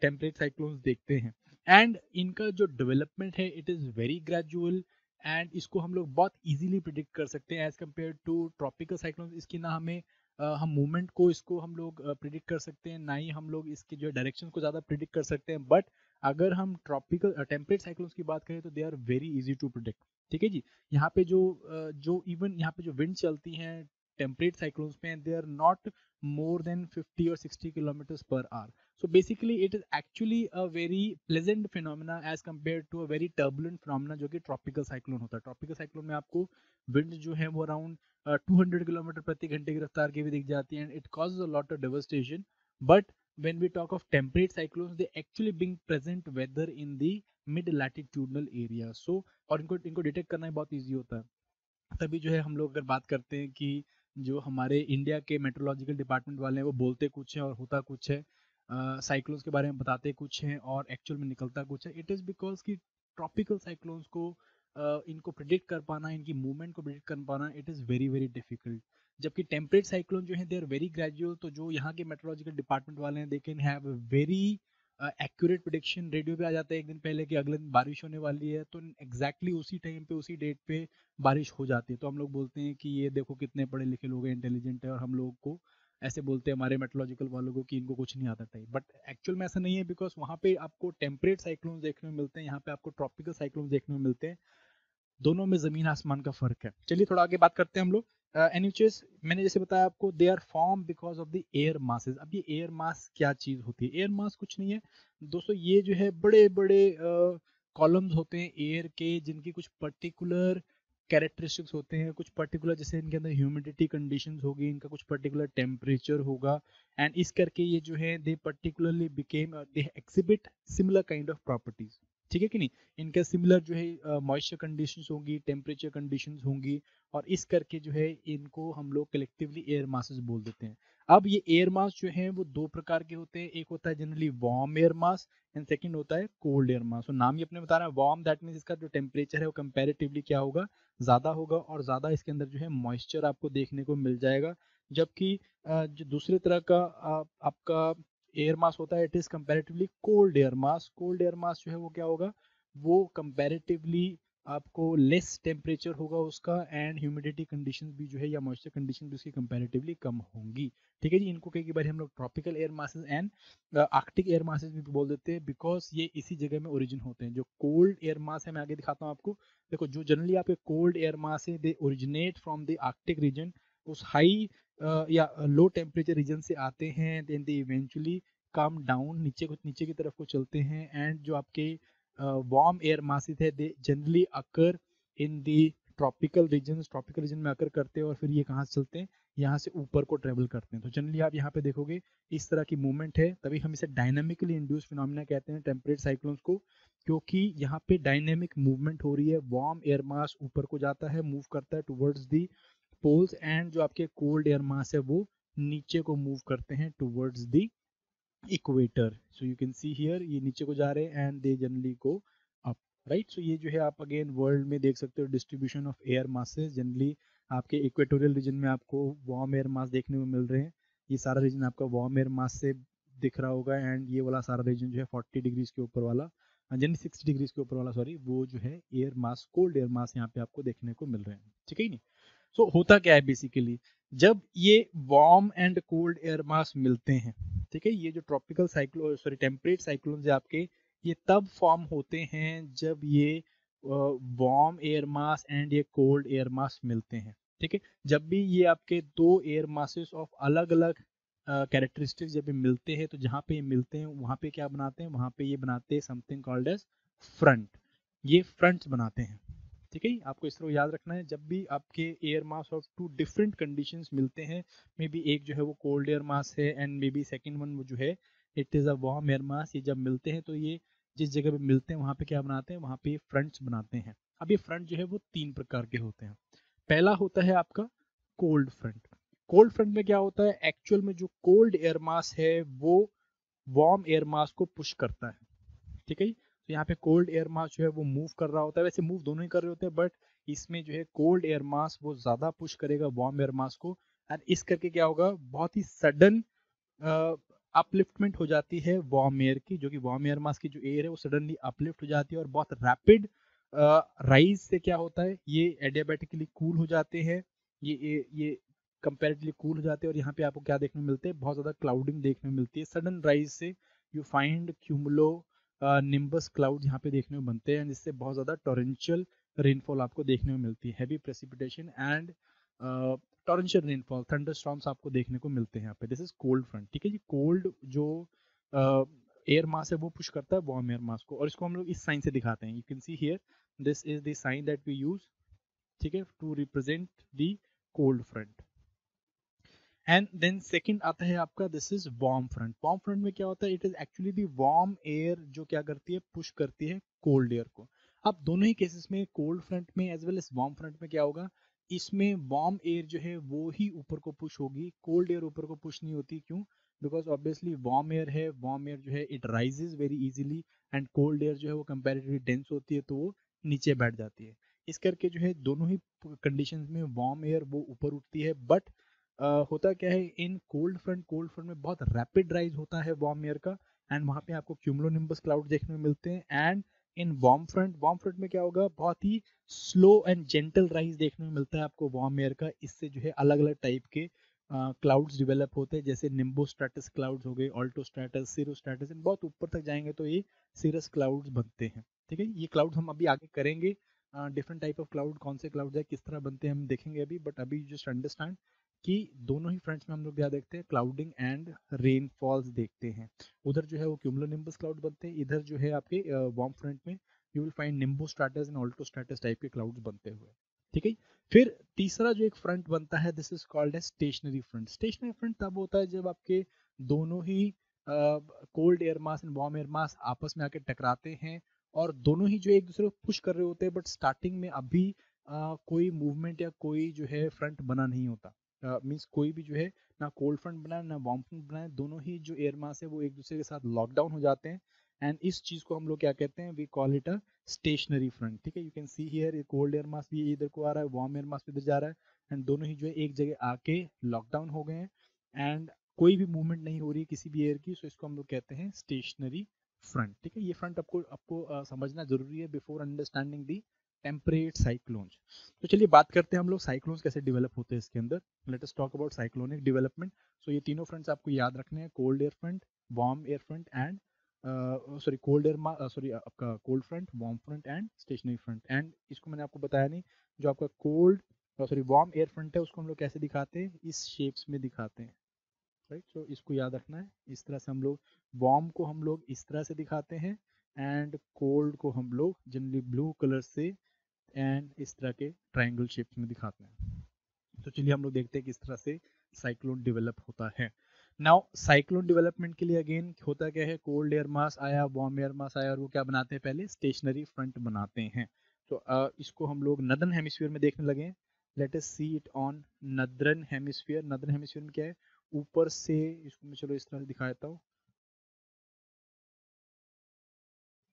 S1: टेम्परेट साइक्लोन्स देखते हैं। एंड इनका जो डेवलपमेंट है it is very gradual, and इसको हम लोग बहुत इजीली प्रिडिक्ट कर सकते हैं as compare to tropical cyclones. इसकी ना हमें हम मूवमेंट को इसको हम लोग प्रिडिक्ट कर सकते हैं, ना ही हम लोग इसके जो डायरेक्शन को ज़्यादा प्रिडिक्ट कर सकते हैं। बट अगर हम ट्रॉपिकल टेम्परेट साइक्लोन्स की बात करें तो they are very easy to predict, ठीक है जी। यहाँ पे जो इवन यहाँ पे जो विंड चलती हैं टेम्परेट साइक्लोन्स में they are not more than 50 और 60 kilometres per hour. So basically it is actually a very pleasant phenomena as compare to a very turbulent phenomena जो कि ट्रॉपिकल साइक्लोन होता है। ट्रॉपिकल साइक्लोन में आपको विंड जो है वो अराउंड 200 किलोमीटर प्रति घंटे की रफ्तार की भी दिख जाती है, and it causes a lot of devastation. But when we talk of temperate cyclones they actually being present whether in the mid latitudinal area. So और इनको इनको डिटेक्ट करना बहुत ईजी होता है। तभी जो है हम लोग अगर बात करते हैं कि जो हमारे इंडिया के मेट्रोलॉजिकल डिपार्टमेंट वाले हैं वो बोलते कुछ है और होता कुछ है, साइक्लोन्स के बारे में बताते कुछ हैं और एक्चुअल में निकलता कुछ है। इट इज़ बिकॉज कि ट्रॉपिकल साइक्लोन्स को इनको प्रिडिक्ट कर पाना, इनकी मूवमेंट को प्रिडिक्ट कर पाना, it is very very difficult. जबकि टेम्परेट साइक्लोन जो है दे आर वेरी ग्रेजुअल, तो जो यहाँ के मेट्रोलॉजिकल डिपार्टमेंट वाले हैं they can have very accurate prediction. Radio पे आ जाता है एक दिन पहले कि अगले दिन बारिश होने वाली है, तो एग्जैक्टली उसी टाइम पे उसी डेट पे बारिश हो जाती है। तो हम लोग बोलते हैं कि ये देखो कितने पढ़े लिखे लोग हैं, इंटेलिजेंट है, और हम लोग को ऐसे बोलते हैं हमारे मेट्रोलॉजिकल वालों को कि इनको कुछ नहीं आता टाइम। बट एक्चुअल में ऐसा नहीं है, बिकॉज वहाँ पे आपको टेम्परेट साइक्लोन देखने में मिलते हैं, यहाँ पे आपको ट्रॉपिकल साइक्लोन देखने में मिलते हैं। दोनों में जमीन आसमान का फर्क है। चलिए थोड़ा आगे बात करते हैं हम लोग। एनीवेज मैंने जैसे बताया आपको, they are form because of the air masses. अब ये एयर मास क्या चीज होती है? एयर मास कुछ नहीं है दोस्तों, ये जो है बड़े बड़े कॉलम्स होते हैं एयर के, जिनकी कुछ पर्टिकुलर कैरेक्टरिस्टिक्स होते हैं, कुछ पर्टिकुलर, जैसे इनके अंदर ह्यूमिडिटी कंडीशंस होगी, इनका कुछ पर्टिकुलर टेम्परेचर होगा, एंड इस करके ये जो है they particularly became they exhibit similar kind of properties. ठीक है कि नहीं? इनका सिमिलर जो है मॉइस्चर कंडीशंस होंगी, टेम्परेचर कंडीशंस होंगी, और इस करके जो है इनको हम लोग कलेक्टिवली एयर मासेस बोल देते हैं। अब ये एयर मास जो है वो दो प्रकार के होते हैं, एक होता है generally warm air mass and second होता है कोल्ड एयर मास। तो नाम ही अपने बता रहा है वार्म, दैट मींस इसका जो टेम्परेचर है वो कंपैरेटिवली क्या होगा, ज्यादा होगा, और ज्यादा इसके अंदर जो है मॉइस्चर आपको देखने को मिल जाएगा। जबकि जो दूसरे तरह का आपका एयर मास होता है, it is comparatively cold air mass. Cold air मास जो है वो क्या होगा, वो कंपैरेटिवली आपको लेस टेम्परेचर होगा उसका, एंड ह्यूमिडिटी कंडीशंस भी जो है या मॉइस्चर कंडीशन भी उसकी कंपैरेटिवली कम होंगी। ठीक है जी। इनको कई बार हम लोग tropical air masses and Arctic air masses भी बोल देते हैं, बिकॉज ये इसी जगह में ओरिजिन होते हैं। जो कोल्ड एयर मास है, मैं आगे दिखाता हूँ आपको। देखो जो जनरली आपके कोल्ड एयर मास है, they originate from the Arctic region, उस हाई या लो टेम्परेचर रीजन से आते हैं, then they eventually come down, नीचे की तरफ को चलते हैं, एंड जो आपके वार्म एयर मासेस है दे जनरली अकर इन दी ट्रॉपिकल रीजन में अकर करते हैं, और फिर ये कहाँ से चलते हैं, यहाँ से ऊपर को ट्रेवल करते हैं। तो जनरली आप यहाँ पे देखोगे इस तरह की मूवमेंट है, तभी हम इसे डायनामिकली इंड्यूस फिनोमिना कहते हैं टेम्परेट साइक्लोन्स को, क्योंकि यहाँ पे डायनेमिक मूवमेंट हो रही है। वार्म एयर मास ऊपर को जाता है, मूव करता है टुवर्ड्स दी पोल्स, एंड जो आपके कोल्ड एयर मास है वो नीचे को मूव करते हैं towards the equator. So you can see here, ये नीचे को जा रहे हैं and they generally go up, right. So ये जो है आप अगेन वर्ल्ड में देख सकते हो distribution of air masses. Generally आपके इक्वेटोरियल रीजन में आपको वार्म एयर मास देखने को मिल रहे हैं, ये सारा रीजन आपका वार्म एयर मास से दिख रहा होगा, एंड ये वाला सारा रीजन जो है 40 डिग्रीज के ऊपर वाला, जनरली 60 डिग्रीज के ऊपर वाला, सॉरी, वो जो है air mass, cold air mass यहाँ पे आपको देखने को मिल रहे हैं। ठीक है नहीं? सो होता क्या है बेसिकली, जब ये वार्म एंड कोल्ड एयर मास मिलते हैं, ठीक है, ये जो tropical cyclone, sorry temperate cyclone है आपके, ये तब फॉर्म होते हैं जब ये वार्म एयर मास एंड ये कोल्ड एयर मास मिलते हैं। ठीक है, जब भी ये आपके दो एयर मासेस ऑफ अलग अलग कैरेक्टरिस्टिक्स जब ये मिलते हैं, तो जहाँ पे ये मिलते हैं वहाँ पे क्या बनाते हैं, वहाँ पे ये बनाते हैं समथिंग कॉल्ड एज फ्रंट। ये फ्रंट्स बनाते हैं। ठीक है, आपको इस तरह याद रखना है, जब भी आपके air mass of two different conditions मिलते हैं, मे बी एक जो है वो कोल्ड एयर मास है and may be second one वो जो है it is a warm air मास, ये जब मिलते हैं तो ये जिस जगह पे मिलते हैं वहाँ पे क्या बनाते हैं, वहाँ पे फ्रंट्स बनाते हैं। अब ये फ्रंट जो है वो तीन प्रकार के होते हैं। पहला होता है आपका कोल्ड फ्रंट। कोल्ड फ्रंट में क्या होता है, एक्चुअल में जो कोल्ड एयर मास है वो वार्म एयर मास को पुश करता है। ठीक है, तो यहाँ पे कोल्ड एयर मास जो है वो मूव कर रहा होता है, वैसे मूव दोनों ही कर रहे होते हैं, बट इसमें जो है कोल्ड एयर मास वो ज्यादा पुश करेगा वार्म एयर मास को, एंड इस करके क्या होगा, बहुत ही सडन अपलिफ्टमेंट हो जाती है वार्म एयर की, जो कि वार्म एयर मास की जो एयर है वो सडनली अपलिफ्ट हो जाती है, और बहुत रैपिड राइज से क्या होता है, ये एडियाबैटिकली कूल हो जाते हैं, ये कंपैरेटिवली कूल हो जाते हैं, और यहाँ पे आपको क्या देखने को मिलते हैं, बहुत ज्यादा क्लाउडिंग देखने को मिलती है। सडन राइज से you find cumulo nimbus cloud यहाँ पे देखने को बनते हैं, जिससे बहुत ज़्यादा टॉरेंशियल रेनफॉल आपको देखने को मिलती है, heavy precipitation and torrential rainfall, thunderstorms आपको देखने को मिलते हैं यहाँ पे। This is cold front. ठीक है जी, कोल्ड जो एयर मास है वो पुश करता है वार्म एयर मास को, और इसको हम लोग इस साइन से दिखाते हैं। You can see here, this is the sign that we use, ठीक है, to represent the cold front. And then second आता है आपका, this is warm front. Warm front में क्या होता है, it is actually the warm air जो क्या करती है, पुश करती है कोल्ड एयर को। अब दोनों ही केसेस में कोल्ड फ्रंट में as well as warm front में क्या होगा, इसमें वार्म एयर जो है वो ही ऊपर को पुश होगी, कोल्ड एयर ऊपर को पुश नहीं होती। क्यों? बिकॉज ऑब्वियसली वार्म एयर है, वार्म एयर जो है it rises very easily and cold air जो है वो कंपैरेटिवली डेंस होती है तो वो नीचे बैठ जाती है। इस करके जो है दोनों ही कंडीशंस में वार्म एयर वो ऊपर उठती है। बट होता क्या है इन कोल्ड फ्रंट में बहुत रैपिड राइज होता है वार्म एयर का एंड वहाँ पे आपको क्यूमुलोनिम्बस क्लाउड देखने में मिलते हैं। एंड इन वार्म फ्रंट में क्या होगा, बहुत ही स्लो एंड जेंटल राइज देखने में मिलता है आपको वार्म एयर का। इससे जो है अलग अलग टाइप के क्लाउड्स डेवलप होते हैं, जैसे निम्बोस्ट्रेटस क्लाउड्स हो गए, ऑल्टोस्ट्रेटस, सीरोस्ट्रेटस, बहुत ऊपर तक जाएंगे तो ये सीरस क्लाउड्स बनते हैं। ठीक है, ये क्लाउड्स हम अभी आगे करेंगे, डिफरेंट टाइप ऑफ क्लाउड, कौन से क्लाउड्स है, किस तरह बनते हैं, हम देखेंगे अभी। बट अभी जस्ट अंडरस्टैंड कि दोनों ही फ्रंट्स में हम लोग क्या देखते हैं, क्लाउडिंग एंड रेनफॉल्स देखते हैं। उधर जो है वो क्यूमुलोनिम्बस क्लाउड बनते हैं, इधर जो है आपके वार्म फ्रंट में you will find nimbostratus and altostratus type के क्लाउड्स बनते हुए। ठीक है, फिर तीसरा जो एक फ्रंट बनता है this is called as stationary front. Stationary front तब होता है जब आपके दोनों ही cold air mass and warm air mass आपस में आके टकराते हैं और दोनों ही जो एक दूसरे को पुश कर रहे होते हैं, बट स्टार्टिंग में अभी कोई मूवमेंट या कोई जो है फ्रंट बना नहीं होता। मीन्स कोई भी जो है ना कोल्ड फ्रंट बना है ना वार्म फ्रंट बना है, दोनों ही जो एयर मास है वो एक दूसरे के साथ लॉकडाउन हो जाते हैं एंड इस चीज को हम लोग क्या कहते हैं, we call it a stationary front. ठीक है, you can see here cold air mass भी इधर को आ रहा है, वार्म एयर मास भी इधर जा रहा है एंड दोनों ही जो है एक जगह आके लॉकडाउन हो गए हैं एंड कोई भी मूवमेंट नहीं हो रही है किसी भी एयर की, सो इसको हम लोग कहते हैं स्टेशनरी फ्रंट। ठीक है, ये फ्रंट आपको आपको समझना जरूरी है बिफोर अंडरस्टैंडिंग दी टेम्परेट साइक्लोन्स। तो चलिए बात करते हैं हम लोग साइक्लोन्स कैसे डेवलप होते हैं इसके अंदर। Let us talk about cyclonic development. So ये तीनों फ्रंट्स आपको याद रखने हैं, cold air front, warm air front and sorry cold air sorry आपका cold front, warm front and stationary front. And इसको मैंने आपको बताया नहीं, जो आपका cold sorry warm air front है उसको हम लोग कैसे दिखाते हैं, इस शेप्स में दिखाते हैं। राइट, सो इसको याद रखना है। इस तरह से हम लोग वार्म को हम लोग इस तरह से दिखाते हैं एंड कोल्ड को हम लोग जनरली ब्लू कलर से एंड इस तरह के ट्रायंगल शेप्स में दिखाते हैं। तो चलिए हम लोग देखते हैं किस तरह से साइक्लोन डेवलप होता है। नाउ साइक्लोन डेवलपमेंट के लिए अगेन होता क्या है, कोल्ड एयर मास आया, वार्म एयर मास आया और वो क्या बनाते हैं, पहले स्टेशनरी फ्रंट बनाते हैं। तो इसको हम लोग नदर्न हेमिस्फीयर में देखने लगे हैं। Let us see it on northern hemisphere. Northern hemisphere में क्या है, ऊपर से इसको मैं चलो इस तरह से दिखा देता हूँ।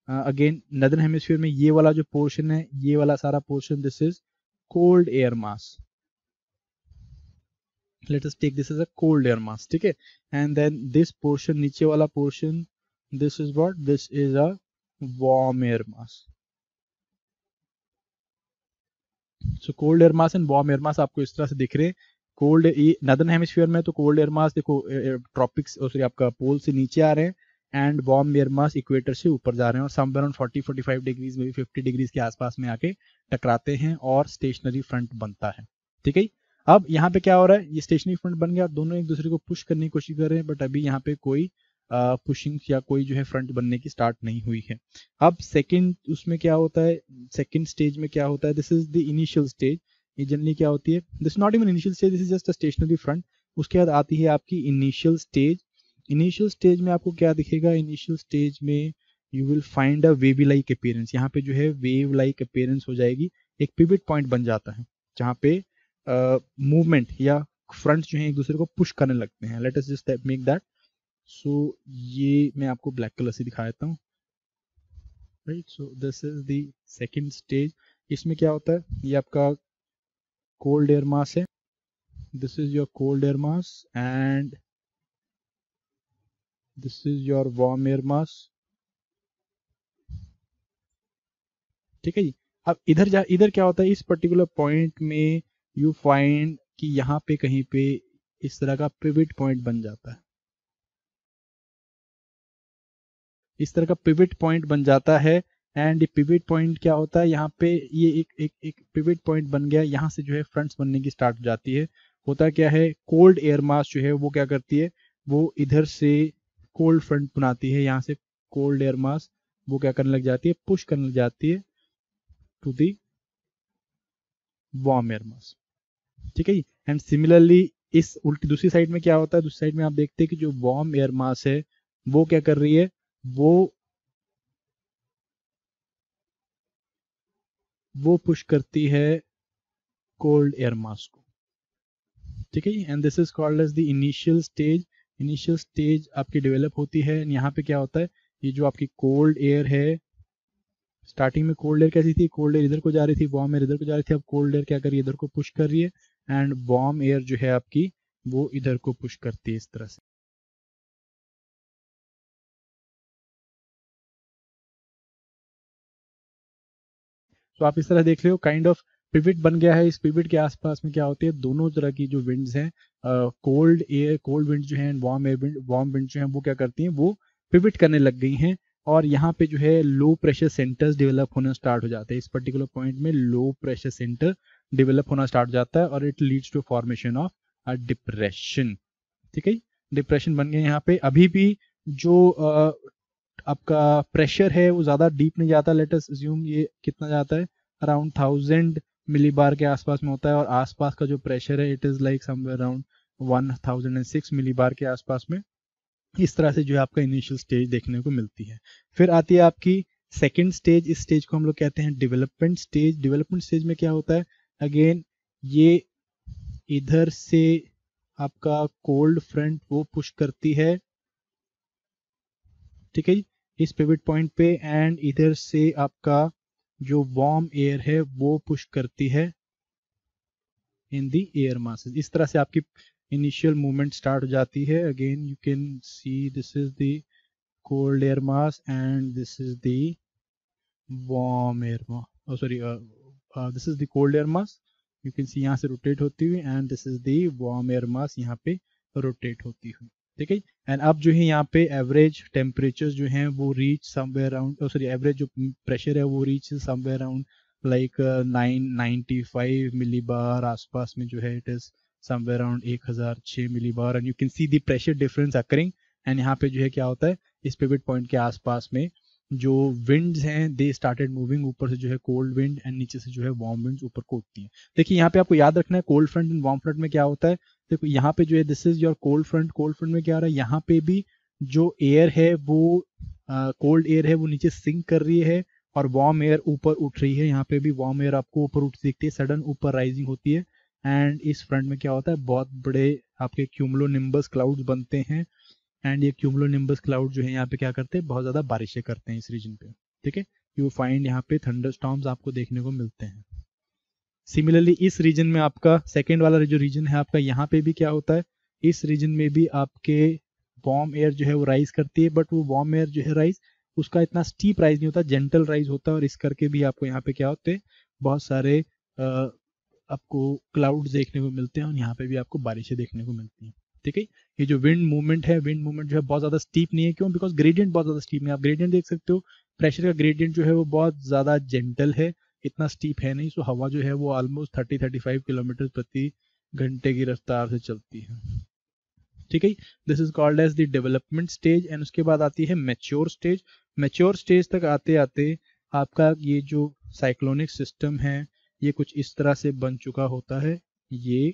S1: अगेन नदर्न हेमिस्फीयर में ये वाला जो पोर्शन है, ये वाला सारा portion this is cold air mass. let us take this as a cold air mass, ठीक है, and then this portion, नीचे वाला portion, this is what, this is a warm air mass. so cold air mass and warm air mass आपको इस तरह से दिख रहे हैं। कोल्ड नदर्न हेमिस्फीयर में तो कोल्ड एयर मास देखो ट्रॉपिक्स सॉरी आपका पोल से नीचे आ रहे हैं and warm air mass equator से ऊपर जा रहे हैं और समवेयर अराउंड 40-45 डिग्रीज में भी 50 डिग्रीज के आसपास में आके टकराते हैं और स्टेशनरी फ्रंट बनता है। ठीक है, अब यहाँ पे क्या हो रहा है, ये स्टेशनरी फ्रंट बन गया, दोनों एक दूसरे को पुश करने की कोशिश कर रहे हैं, बट अभी यहाँ पे कोई पुशिंग या कोई जो है फ्रंट बनने की स्टार्ट नहीं हुई है। अब सेकंड उसमें क्या होता है, सेकंड स्टेज में क्या होता है, this is the initial stage. ये जनरली क्या होती है, this not even initial stage, this is just a stationary front. उसके बाद आती है आपकी इनिशियल स्टेज। इनिशियल स्टेज में आपको क्या दिखेगा, इनिशियल स्टेज में you will find a wavy like appearance. यहाँ पे जो है वेव लाइक अपीयरेंस हो जाएगी, एक पिवट पॉइंट बन जाता है जहाँ पे मूवमेंट या फ्रंट्स जो है एक दूसरे को पुश करने लगते हैं। Let us just make that. So ये मैं आपको ब्लैक कलर से दिखा देता हूँ। Right, so this is the second stage. इसमें क्या होता है, ये आपका कोल्ड एयर मास है, this is your cold air mass and this is your warm air mass. ठीक है जी, अब इधर क्या होता है, इस पर्टिकुलर पॉइंट में यू फाइंड कि यहाँ पे कहीं पे इस तरह का पिवट पॉइंट बन जाता है, इस तरह का पिवट पॉइंट बन जाता है। एंड पिवट पॉइंट क्या होता है, यहाँ पे ये एक पिवट पॉइंट बन गया, यहाँ से जो है फ्रंट्स बनने की स्टार्ट हो जाती है। होता क्या है, कोल्ड एयर मास जो है वो क्या करती है, वो इधर से कोल्ड फ्रंट बनाती है, यहाँ से कोल्ड एयर मास वो क्या करने लग जाती है, पुश करने लग जाती है to the warm air mass. ठीक है जी, एंड सिमिलरली इस उल्टी दूसरी साइड में क्या होता है, दूसरी साइड में आप देखते हैं कि जो वार्म एयर मास है वो क्या कर रही है, वो वो पुश करती है कोल्ड एयर मास को, ठीक है। And this is called as the initial stage. Initial stage आपकी डेवलप होती है। यहाँ पे क्या होता है, ये जो आपकी कोल्ड एयर है, स्टार्टिंग में कोल्ड एयर कैसी थी, कोल्ड एयर इधर को जा रही थी, वार्म एयर इधर को जा रही थी। अब कोल्ड एयर क्या कर रही है, इधर को पुश कर रही है, एंड वार्म एयर जो है आपकी वो इधर को पुश करती है इस तरह से। तो आप इस तरह देख रहे हो, काइंड ऑफ पिविट बन गया है। इस पिविट के आसपास में क्या होती है, दोनों तरह की जो विंड्स हैं, कोल्ड एयर, कोल्ड विंड जो है, warm air wind, warm wind जो है वो क्या करती हैं, वो पिविट करने लग गई हैं। और यहाँ पे जो है लो प्रेशर सेंटर्स डेवलप होना स्टार्ट हो जाते हैं। इस पर्टिकुलर पॉइंट में लो प्रेशर सेंटर डेवलप होना स्टार्ट हो जाता है, और it leads to formation of a depression, ठीक है। डिप्रेशन बन गए यहाँ पे। अभी भी जो आपका प्रेशर है वो ज़्यादा डीप नहीं जाता। लेट अस अज्यूम ये कितना जाता है, अराउंड 1000 मिलीबार के आसपास में होता है, और आसपास का जो प्रेशर है it is like somewhere around 1006 millibar के आसपास में। इस तरह से जो है आपका इनिशियल स्टेज देखने को मिलती है। फिर आती है आपकी सेकेंड स्टेज। इस स्टेज को हम लोग कहते हैं डेवलपमेंट स्टेज। डेवलपमेंट स्टेज में क्या होता है, अगेन ये इधर से आपका कोल्ड फ्रंट वो पुश करती है, ठीक है जी, इस पिवट पॉइंट पे, एंड इधर से आपका जो वार्म एयर है वो पुश करती है इन दी एयर मासेस। इस तरह से आपकी इनिशियल मूवमेंट स्टार्ट हो जाती है। Again you can see this is the cold air mass and this is the warm air mass, sorry this is the cold air mass, you can सी यहाँ से rotate होती हुई, and this is the warm air mass यहाँ पे rotate होती हुई, ठीक है। एंड अब जो है यहाँ पे एवरेज टेम्परेचर जो हैं वो reach somewhere around, sorry average जो प्रेशर है वो reach somewhere around like 995 millibar आसपास में जो है, it is somewhere around 1006 millibar, and you can see the pressure difference occurring. And यहाँ पे जो है क्या होता है, इस पिवट पॉइंट के आसपास में जो विंड्स हैं दे स्टार्टेड मूविंग, ऊपर से जो है कोल्ड विंड एंड नीचे से जो है वार्म विंड्स ऊपर को उठती हैं। देखिए यहाँ पे आपको याद रखना है cold front and warm front में क्या होता है। देखो यहाँ पे जो है this is your cold front. Cold front में क्या हो रहा है, यहाँ पे भी जो एयर है वो कोल्ड एयर है वो नीचे सिंक कर रही है, और वार्म एयर ऊपर उठ रही है। यहाँ पे भी वार्म एयर आपको ऊपर उठती दिखती है, सडन ऊपर राइजिंग होती है। एंड इस फ्रंट में क्या होता है, बहुत बड़े आपके क्यूमुलोनिम्बस क्लाउड्स बनते हैं, एंड ये क्यूमुलोनिम्बस क्लाउड जो है यहाँ पे क्या करते हैं, बहुत ज्यादा बारिशें करते हैं इस रीजन पे, ठीक है। यू फाइंड यहाँ पे थंडरस्टॉर्म्स आपको देखने को मिलते हैं। सिमिलरली इस रीजन में आपका सेकेंड वाला जो रीजन है आपका, यहाँ पे भी क्या होता है, इस रीजन में भी आपके वार्म एयर जो है वो राइज करती है, बट वो वार्म एयर जो है राइज उसका इतना स्टीप राइज नहीं होता, जेंटल राइज होता है, और इस करके भी आपको यहाँ पे क्या होते हैं, बहुत सारे आपको क्लाउड्स देखने को मिलते हैं, और यहाँ पे भी आपको बारिशें देखने को मिलती हैं, ठीक है। ये जो विंड मूवमेंट है, विंड मूवमेंट जो है बहुत ज्यादा स्टीप नहीं है, क्यों, बिकॉज ग्रेडियंट बहुत ज्यादा स्टीप नहीं है। आप ग्रेडियंट देख सकते हो, प्रेशर का ग्रेडियंट जो है वो बहुत ज्यादा जेंटल है, इतना स्टीप है नहीं। सो हवा जो है वो ऑलमोस्ट 30-35 किलोमीटर प्रति घंटे की रफ्तार से चलती है, ठीक है। This is called as the development stage. And उसके बाद आती है मैच्योर स्टेज। मैच्योर स्टेज तक आते आते आपका ये जो साइक्लोनिक सिस्टम है ये कुछ इस तरह से बन चुका होता है, ये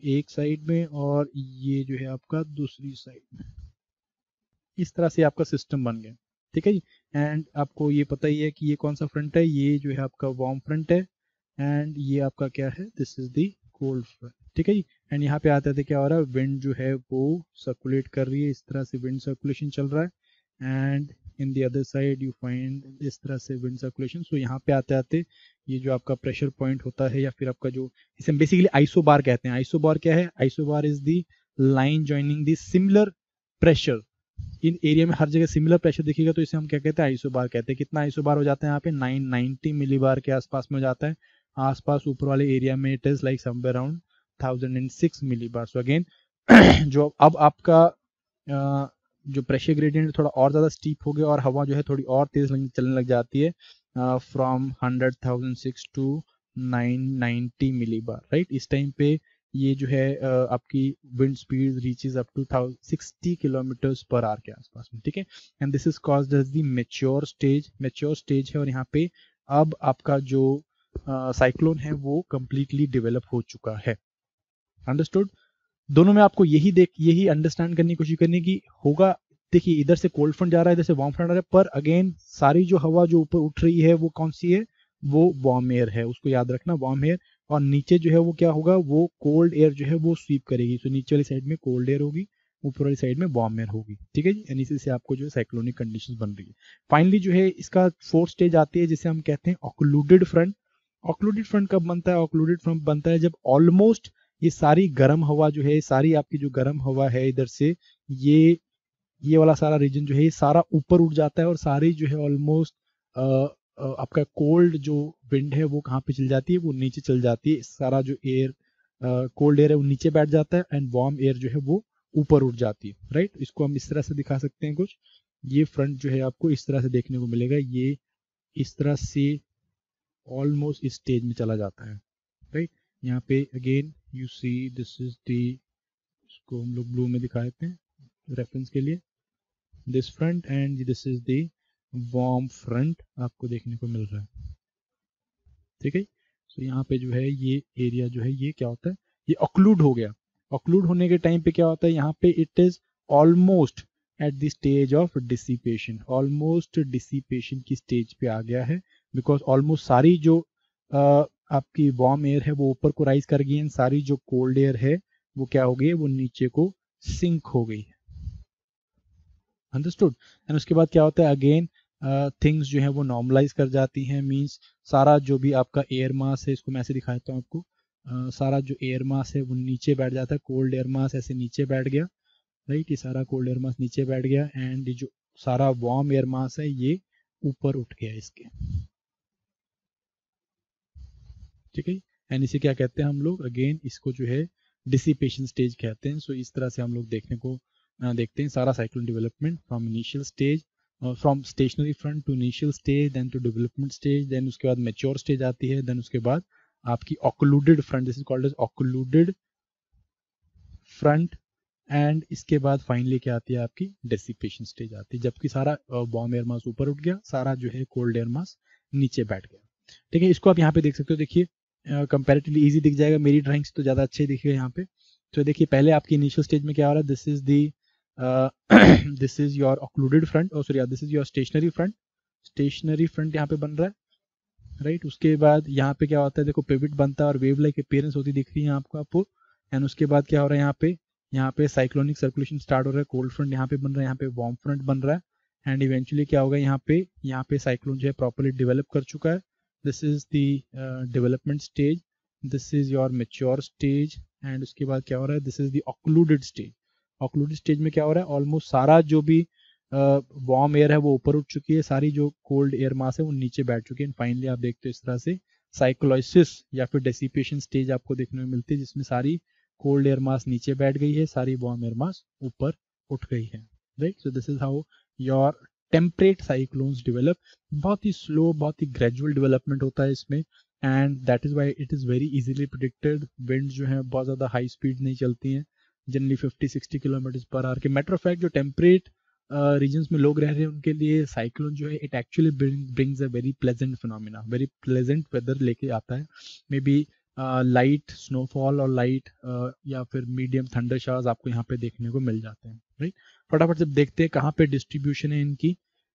S1: एक साइड में और ये जो है आपका दूसरी साइड में, इस तरह से आपका सिस्टम बन गया, ठीक है जी। एंड आपको ये पता ही है कि ये कौन सा फ्रंट है, ये जो है आपका वार्म फ्रंट है, एंड ये आपका क्या है, this is the cold front, ठीक है जी। एंड यहाँ पे आते थे क्या हो रहा है, विंड जो है वो सर्कुलेट कर रही है, इस तरह से विंड सर्कुलेशन चल रहा है, and in the other side you find इस तरह से विंड सर्कुलेशन। सो यहाँ पे आते आते ये जो आपका प्रेशर पॉइंट होता है, या फिर आपका जो इसे हम बेसिकली आइसोबार कहते हैं। आइसोबार क्या है, isobar is the line joining the similar pressure. In area में हर जगह सिमिलर प्रेशर दिखेगा तो इसे हम क्या कहते हैं, आइसोबार कहते हैं। कितना आइसोबार हो जाता है यहाँ पे, 990 मिलीबार के आसपास में हो जाता है। आसपास ऊपर वाले एरिया में it is like somewhere around 1006 millibar. So again जो अब आपका जो प्रेशर ग्रेडियंट थोड़ा और ज़्यादा स्टीप हो गया, और हवा जो है थोड़ी और तेज चलने लग जाती है, फ्रॉम 100,006 टू 990 मिलीबार, राइट। इस टाइम पे ये जो है आपकी wind speed reaches up to 60 kilometres per hour के आसपास में, ठीक है। And this is called as the mature stage. Mature stage है, और यहाँ पे अब आपका जो साइक्लोन है वो कंप्लीटली डेवलप हो चुका है। अंडरस्टूड। दोनों में आपको यही अंडरस्टैंड करने की कोशिश करने की होगा। देखिए इधर से कोल्ड फ्रंट जा रहा है, इधर से वार्म फ्रंट आ रहा है, पर अगेन सारी जो हवा जो ऊपर उठ रही है वो कौन सी है,
S2: वो वार्म एयर है, उसको याद रखना, वार्म एयर। और नीचे जो है वो क्या होगा, वो कोल्ड एयर जो है वो स्वीप करेगी। तो नीचे वाली साइड में कोल्ड एयर होगी, ऊपर वाली साइड में वार्म एयर होगी, ठीक है जी। यानी से आपको जो है साइक्लोनिक कंडीशंस बन रही है। फाइनली जो है इसका फोर्थ स्टेज आती है जिसे हम कहते हैं ऑक्लूडेड फ्रंट। ऑक्लूडेड फ्रंट कब बनता है? ऑक्लूडेड फ्रंट बनता है जब ऑलमोस्ट ये सारी गर्म हवा जो है, सारी आपकी जो गर्म हवा है इधर से, ये वाला सारा रीजन जो है ये सारा ऊपर उठ जाता है, और सारी जो है ऑलमोस्ट आपका कोल्ड जो विंड है वो कहाँ पे चल जाती है, वो नीचे चल जाती है। सारा जो एयर कोल्ड एयर है वो नीचे बैठ जाता है, एंड वार्म एयर जो है वो ऊपर उठ जाती है, राइट। इसको हम इस तरह से दिखा सकते हैं कुछ। ये फ्रंट जो है आपको इस तरह से देखने को मिलेगा, ये इस तरह से ऑलमोस्ट इस स्टेज में चला जाता है, राइट। यहाँ पे again you see this is the, इसको हम लोग ब्लू में दिखा देते हैं रेफरेंस के लिए, this front end this is the warm front आपको देखने को मिल रहा है, ठीक है। सो यहाँ पे जो है ये एरिया जो है ये क्या होता है, ये ऑक्लूड हो गया। ऑक्लूड होने के टाइम पे क्या होता है, यहाँ पे it is almost at the stage of dissipation, almost dissipation की स्टेज पे आ गया है। बिकॉज ऑलमोस्ट सारी जो आपकी वार्म एयर है वो ऊपर को राइज कर गई है, सारी जो कोल्ड एयर है वो क्या हो गई है, वो नीचे को सिंक हो गई है। अंडरस्टूड। एंड उसके बाद क्या होता है, अगेन थिंग्स जो है वो नॉर्मलाइज कर जाती हैं। मींस सारा जो भी आपका एयर मास है, इसको मैं ऐसे दिखाता हूँ आपको, सारा जो एयर मास है वो नीचे बैठ जाता है, कोल्ड एयर मास ऐसे नीचे बैठ गया, राइट। ये सारा कोल्ड एयर मास नीचे बैठ गया, एंड जो सारा वार्म एयर मास है ये ऊपर उठ गया इसके, ठीक है। एंड इसे क्या कहते हैं हम लोग, अगेन इसको जो है डिसिपेशन स्टेज कहते हैं। सो इस तरह से हम लोग देखने को देखते हैं सारा cyclone development from initial stage, from stationary front to initial stage, then to development stage, then उसके बाद मेच्योर स्टेज आती है, देन उसके बाद आपकी occluded front, this is called as occluded front, and इसके बाद फाइनली क्या आती है, आपकी डेसिपेशन स्टेज आती है, जबकि सारा वार्म एयर मास ऊपर उठ गया, सारा जो है कोल्ड एयर मास नीचे बैठ गया, ठीक है। इसको आप यहाँ पे देख सकते हो, देखिए कंपैरेटिवली इजी दिख जाएगा, मेरी ड्राइंग से तो ज़्यादा अच्छे दिखेगा यहाँ पे। तो देखिए पहले आपकी इनिशियल स्टेज में क्या हो रहा है, this is the this is your occluded front, और sorry this is your stationary front, stationary front यहाँ पे बन रहा है, राइट। उसके बाद यहाँ पे क्या होता है, देखो पिविट बनता है और वेव लाइक अपीयरेंस होती दिख रही है आपको। एंड उसके बाद क्या हो रहा है, यहाँ पे साइक्लोनिक सर्कुलेशन स्टार्ट हो रहा है, कोल्ड फ्रंट यहाँ पे बन रहा है, यहाँ पे वार्म फ्रंट बन रहा है, एंड इवेंचुअली क्या होगा, यहाँ पे साइक्लोन जो है प्रॉपर्ली डेवलप कर चुका है। This is the development stage, this is your mature stage, and उसके बाद क्या हो रहा है, this is the occluded stage. Occluded stage में क्या हो रहा है, ऑलमोस्ट सारा जो भी वार्म एयर है वो ऊपर उठ चुकी है, सारी जो कोल्ड एयर मास है वो नीचे बैठ चुकी है। फाइनली आप देखते हो इस तरह से साइक्लोसिस या फिर डेसिपेशन स्टेज आपको देखने में मिलती है, जिसमें सारी कोल्ड एयर मास नीचे बैठ गई है, सारी वार्म एयर मास ऊपर उठ गई है, right. So this is how your temperate cyclones develop. बहुत ही स्लो, बहुत ही ग्रेजुअल डेवलपमेंट होता है इसमें, and that is why it is very easily predicted. Wind जो है बहुत ज़्यादा हाई स्पीड नहीं चलती हैं, जनरली 50-60 किलोमीटर पर आवर के। मैटर ऑफ फैक्ट जो टेम्परेट रीजन्स में लोग रह रहे हैं उनके लिए साइक्लोन जो है it actually brings a very pleasant phenomena, very pleasant weather लेके आता है। मे बी लाइट स्नोफॉल और लाइट या फिर मीडियम थंडर शावर्स आपको यहाँ पे देखने को मिल जाते हैं, राइट। फटाफट से देखते हैं कहाँ पे डिस्ट्रीब्यूशन है इनकी,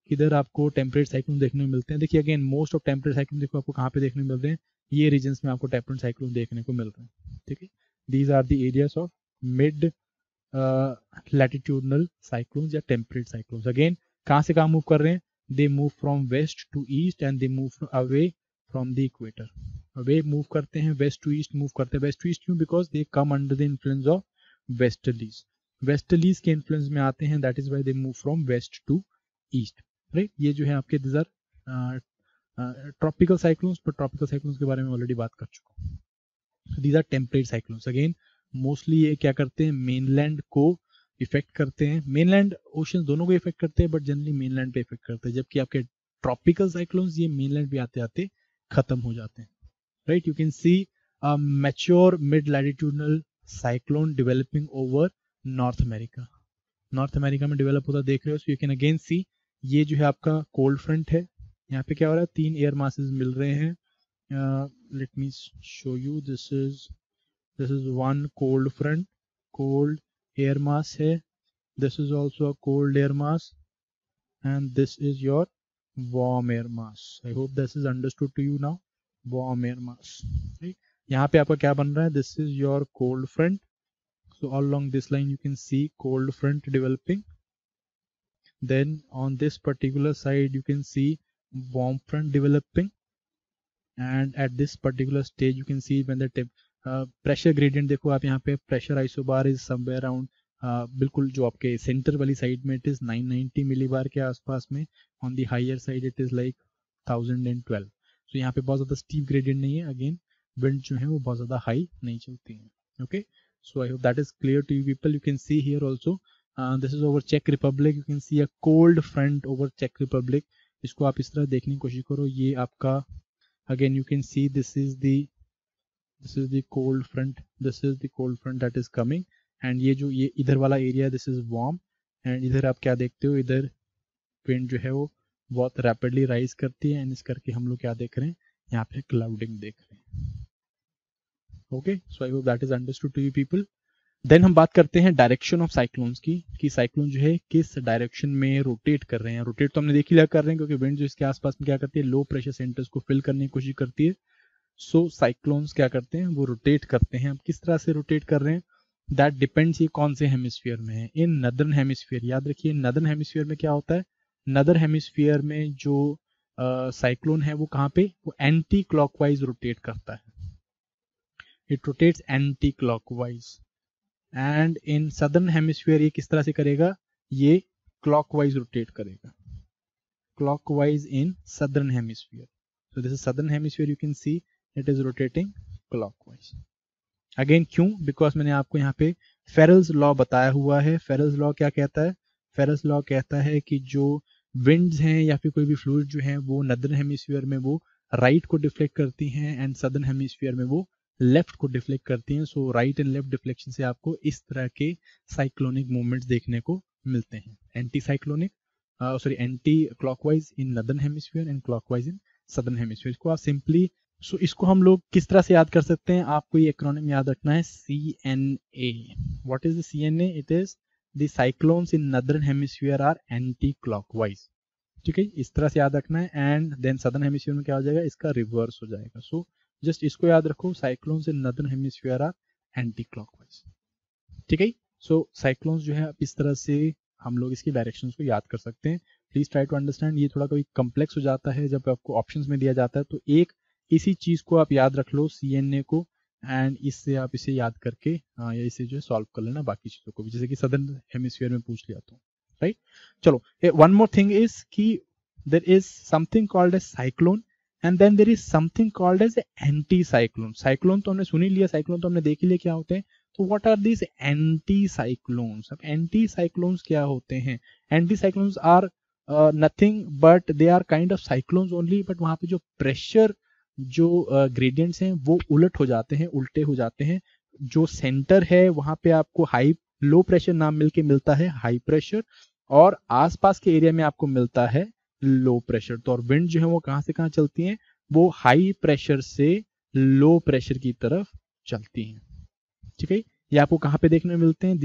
S2: किधर आपको टेम्परेट साइक्लोन देखने को मिलते हैं। देखिए again most of temperate cyclone देखो आपको कहाँ पे देखने को मिल रहे हैं, ये रीजन्स में आपको टेम्परेट साइक्लोन देखने को मिल रहे हैं, ठीक है। These are the areas of mid latitudinal cyclones या टेम्परेट साइक्लोन्स। अगेन कहाँ से कहाँ मूव कर रहे हैं, they move from west to east and they move away from the equator. Away move करते हैं, वेस्ट टू ईस्ट मूव करते हैं। वेस्ट टू ईस्ट क्यों, because they come under the influence of westerlies, westerlies के influence में आते हैं, that is why they move from west to east, right. ये जो है आपके दिस आर ट्रॉपिकल साइक्लोन्स, पर ट्रॉपिकल साइक्लोन्स के बारे में ऑलरेडी बात कर चुका हूँ। These are temperate cyclones. Again mostly ये क्या करते हैं, मेनलैंड को इफेक्ट करते हैं, मेनलैंड ओशन दोनों को इफेक्ट करते हैं, बट जनरली मेनलैंड पे इफेक्ट करते हैं। जबकि आपके ट्रॉपिकल साइक्लोन्स ये मेनलैंड पे आते आते खत्म हो जाते हैं, right. You can C mature mid latitudinal cyclone developing over north America, north America में डेवलप होता देख रहे हो। सो यू कैन अगेन सी, ये जो है आपका कोल्ड फ्रंट है, यहाँ पे क्या हो रहा है, 3 एयर मासेस मिल रहे हैं। Let me show you, this is one cold front, cold air mass है, this is also a cold air mass, and this is your warm air mass. I hope this is understood to you now. Warm air mass. यहाँ पे आपका क्या बन रहा है? This is your cold front. So all along this line you can see cold front developing. Then on this particular side you can see warm front developing. And at this particular stage you can see when the pressure gradient, देखो आप यहाँ पे pressure isobar is somewhere around बिल्कुल जो आपके centre वाली side में it is 990 millibar के आसपास में. On the higher side it is like 1012. So यहाँ पे बहुत ज़्यादा steep gradient नहीं है. Again wind जो है वो बहुत ज़्यादा high नहीं चलती है. Okay, so I hope that is clear to you people. You can see here also this is over Czech Republic. You can see a cold front over Czech Republic. इसको आप इस तरह देखने की कोशिश करो. ये आपका again you can see this is the cold front. This is the cold front that is coming. And ये जो ये इधर वाला area this is warm. and इधर आप क्या देखते हो? इधर विंड जो है वो बहुत रैपिडली राइज करती है. एंड इस करके हम लोग क्या देख रहे हैं? यहाँ पे क्लाउडिंग देख रहे हैं. Okay, so I hope that is understood to you people. Then हम बात करते हैं डायरेक्शन ऑफ साइक्लोन्स की, कि साइक्लोन जो है किस डायरेक्शन में रोटेट कर रहे हैं. रोटेट तो हमने देख ही लिया कर रहे हैं, क्योंकि विंड जो इसके आसपास में क्या करती है? लो प्रेशर सेंटर्स को फिल करने की कोशिश करती है. सो साइक्लोन्स क्या करते हैं? वो रोटेट करते हैं. अब किस तरह से रोटेट कर रहे हैं दैट डिपेंड्स ये कौन से हेमिस्फीयर में है. इन नदर्न हेमिस्फीयर, याद रखिए नदर्न हेमिस्फीयर में क्या होता है? नदर हेमिस्फीयर में जो साइक्लोन है वो कहाँ पे? वो एंटी क्लॉकवाइज रोटेट करता है. It rotates anti clockwise. And in southern hemisphere ये किस तरह से करेगा? ये क्लॉकवाइज रोटेट करेगा. Clockwise in southern hemisphere. So this is southern hemisphere. You can see it is rotating clockwise. Again क्यों? बिकॉज मैंने आपको यहाँ पे फेरल्स लॉ बताया हुआ है. फेरल्स लॉ क्या कहता है? फेरल्स लॉ कहता है कि जो विंड्स हैं या फिर कोई भी फ्लूइड जो है वो नदर्न हेमिस्फीयर में वो राइट को डिफ्लेक्ट करती हैं, एंड सदर्न हेमिस्फीयर में वो लेफ्ट को डिफ्लेक्ट करती हैं. सो राइट एंड लेफ्ट डिफ्लेक्शन से आपको इस तरह के साइक्लोनिक मूवमेंट्स देखने को मिलते हैं. Anti cyclonic anti clockwise in northern hemisphere and clockwise in southern hemisphere. इसको आप सिंपली इसको हम लोग किस तरह से याद कर सकते हैं? आपको ये एक्रोनिम याद रखना है, CNA. What is the CNA? It is the cyclones in northern hemisphere are anti clockwise. ठीक है, इस तरह से याद रखना है. एंड देन सदर्न हेमिस्फीयर में क्या हो जाएगा? इसका रिवर्स हो जाएगा. सो जस्ट इसको याद रखो, cyclones in northern hemisphere are anti clockwise. ठीक है, सो साइक्लोन्स जो है इस तरह से हम लोग इसकी डायरेक्शन को याद कर सकते हैं. Please try to understand. ये थोड़ा कभी कम्प्लेक्स हो जाता है जब आपको ऑप्शंस में दिया जाता है, तो एक इसी चीज को आप याद रख लो, CNA को, एंड इससे आप इसे याद करके या इसे जो है सॉल्व कर लेना बाकी चीजों को भी, जैसे कि सदर्न हेमिस्फीयर में पूछ लिया तो. राइट, चलो वन मोर थिंग इज कि there is something called as cyclone and then there is something called as anti cyclone. Cyclone तो हमने सुन ही लिया, साइक्लोन तो हमने देख ही लिया क्या होते हैं. तो what are these anti cyclones? अब एंटी साइक्लोन्स क्या होते हैं? Anti cyclones are nothing but they are kind of cyclones only, but वहां पे जो प्रेशर जो ग्रेडियंट्स हैं वो उलट हो जाते हैं, उल्टे हो जाते हैं. जो सेंटर है वहां पे आपको लो प्रेशर नाम मिलके मिलता है हाई प्रेशर, और आसपास के एरिया में आपको मिलता है लो प्रेशर. तो और विंड जो है वो कहां से कहां चलती है? वो हाई प्रेशर से लो प्रेशर की तरफ चलती हैं. ठीक है, ये आपको कहां पे देखने में मिलते हैं?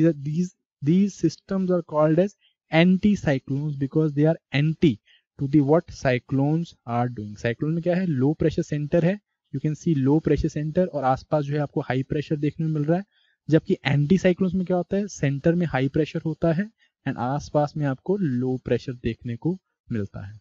S2: these systems are called as anti cyclones because they are anti to the what cyclones are doing. Cyclone में क्या है? लो प्रेशर सेंटर है. You can C low pressure centre, और आसपास जो है आपको हाई प्रेशर देखने में मिल रहा है. जबकि एंटी साइक्लोन्स में क्या होता है? सेंटर में हाई प्रेशर होता है एंड आसपास में आपको लो प्रेशर देखने को मिलता है.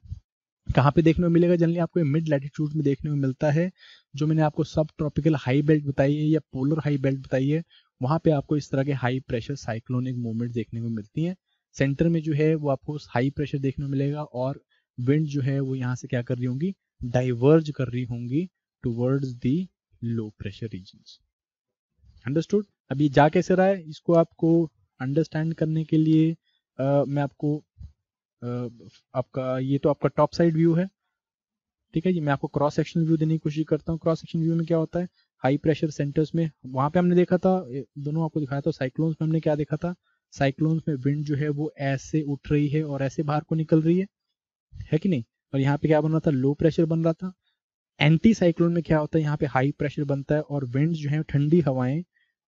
S2: कहाँ पे देखने को मिलेगा? जनरली आपको मिड लैटिट्यूड में देखने को मिलता है. जो मैंने आपको सब ट्रॉपिकल हाई बेल्ट बताई है या पोलर हाई बेल्ट बताई है, वहां पे आपको इस तरह के हाई प्रेशर साइक्लोनिक मूवमेंट देखने को मिलती हैं. सेंटर में जो है वो आपको हाई प्रेशर देखने को मिलेगा, और विंड जो है वो यहाँ से क्या कर रही होंगी? डाइवर्ज कर रही होंगी towards the low pressure regions. Understood? अब ये जा कैसे रहा है, इसको आपको अंडरस्टैंड करने के लिए मैं आपको आपका ये तो आपका टॉप साइड व्यू है. ठीक है जी, मैं आपको क्रॉस सेक्शनल व्यू देने की कोशिश करता हूँ. क्रॉस सेक्शनल व्यू में क्या होता है? हाई प्रेशर सेंटर्स में वहां पे हमने देखा था, दोनों आपको दिखाया था. साइक्लोन्स में हमने क्या देखा था? साइक्लोन्स में विंड जो है वो ऐसे उठ रही है और ऐसे बाहर को निकल रही है कि नहीं? और यहाँ पे क्या बन रहा था? लो प्रेशर बन रहा था. एंटी साइक्लोन में क्या होता है? यहाँ पे हाई प्रेशर बनता है और विंड जो है ठंडी हवाएं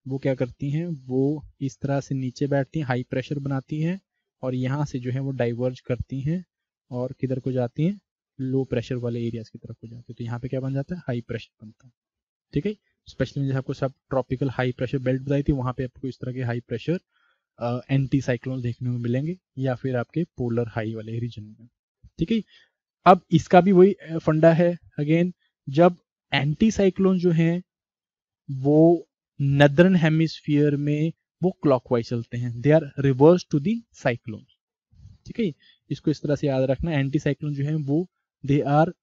S2: वो क्या करती हैं? वो इस तरह से नीचे बैठती हैं, हाई प्रेशर बनाती हैं, और यहाँ से जो है वो डाइवर्ज करती हैं और किधर को जाती हैं? लो प्रेशर वाले एरियाज की तरफ हो जाते हैं, तो यहाँ पे क्या बन जाता है, हाई प्रेशर बनता है। ठीक है, स्पेशली जैसे आपको सब ट्रॉपिकल हाई प्रेशर बेल्ट बताई थी, वहाँ पे आपको इस तरह के हाई प्रेशर एंटी साइक्लोन देखने को मिलेंगे, या फिर आपके पोलर हाई वाले रीजन में। ठीक है, अब इसका भी वही फंडा है अगेन, जब एंटी साइक्लोन जो हैं वो नदर्न हेमिस्फीयर में वो क्लॉकवाइज चलते हैं, they are reverse to the cyclone. ठीक है, इसको इस तरह से याद रखना, एंटी साइक्लोन जो है वो दे आर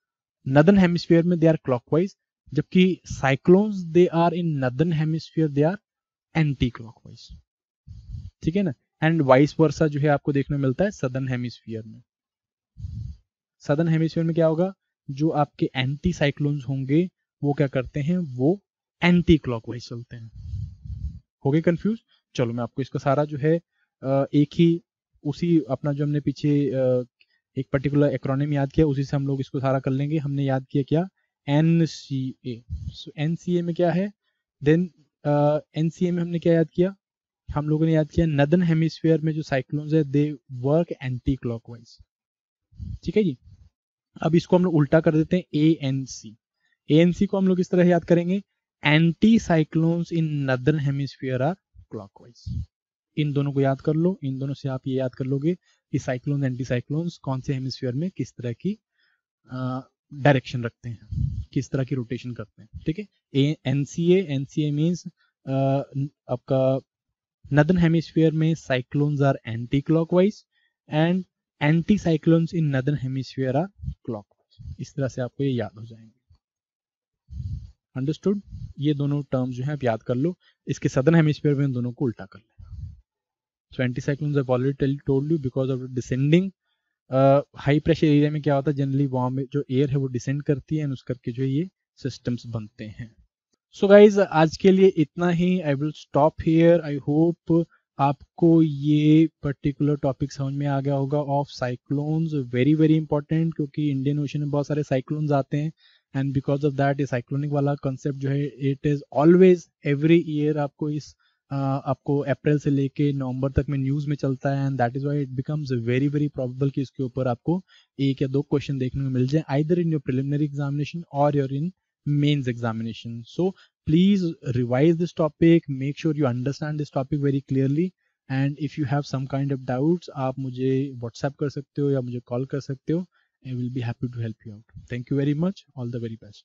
S2: नदर्न हेमिस्फीयर में दे आर क्लॉकवाइज, जबकि cyclones they are in northern hemisphere they are anti clockwise. ठीक है ना, एंड वाइस वर्सा जो है आपको देखने मिलता है सदर्न हेमिस्फीयर में। सदर्न हेमिस्फीयर में क्या होगा, जो आपके एंटी साइक्लोन्स होंगे वो क्या करते हैं, वो एंटी क्लॉकवाइज चलते हैं। हो गए कंफ्यूज? चलो मैं आपको इसका सारा जो है एक ही उसी अपना जो हमने पीछे एक पर्टिकुलर एक्रोनिम याद किया, उसी से हम लोग इसको सारा कर लेंगे। हमने याद किया क्या, NCA। सो NCA में क्या है, देन NCA में हमने क्या याद किया, हम लोगों ने याद किया नदर्न हेमिस्फीयर में जो साइक्लोन्स है दे वर्क एंटी क्लॉकवाइज। ठीक है जी, अब इसको हम लोग उल्टा कर देते हैं, ANC। ANC को हम लोग इस तरह याद करेंगे, anti cyclones in northern hemisphere are clockwise. इन दोनों को याद कर लो, इन दोनों से आप ये याद कर लोगे कि साइक्लोन एंटी साइक्लोन्स कौन से हेमिस्फीयर में किस तरह की डायरेक्शन रखते हैं, किस तरह की रोटेशन करते हैं। ठीक है, NCA मीन्स आपका नदर्न हेमिस्फीयर में cyclones are anti clockwise and anti cyclones in northern hemisphere are clockwise. इस तरह से आपको ये याद हो जाएंगे। अंडरस्टूड? ये दोनों टर्म्स जो है आप याद कर लो, इसके सदर्न हेमिस्फीयर में इन दोनों को उल्टा कर लेना। So anti cyclones I already told you, because of descending high pressure area में क्या होता है, जनरली वहां में जो एयर है वो डिसेंड करती है एंड उस करके जो ये सिस्टम्स बनते हैं। सो गाइज आज के लिए इतना ही, I will stop here. I hope आपको ये पर्टिकुलर टॉपिक समझ में आ गया होगा of cyclones, very very important, क्योंकि इंडियन ओशन में बहुत सारे साइक्लोन्स आते हैं एंड बिकॉज ऑफ दैट ये साइक्लोनिक वाला कंसेप्ट जो है it is always every year आपको इस आपको अप्रैल से लेके नवंबर तक में न्यूज में चलता है, and that is why it becomes very very probable कि इसके ऊपर आपको एक या दो क्वेश्चन देखने को मिल जाए, either in your preliminary examination और your in mains examination. So please revise this topic, make sure you understand this topic very clearly, and if you have some kind of doubts आप मुझे WhatsApp कर सकते हो या मुझे call कर सकते हो। I will be happy to help you out. Thank you very much. All the very best.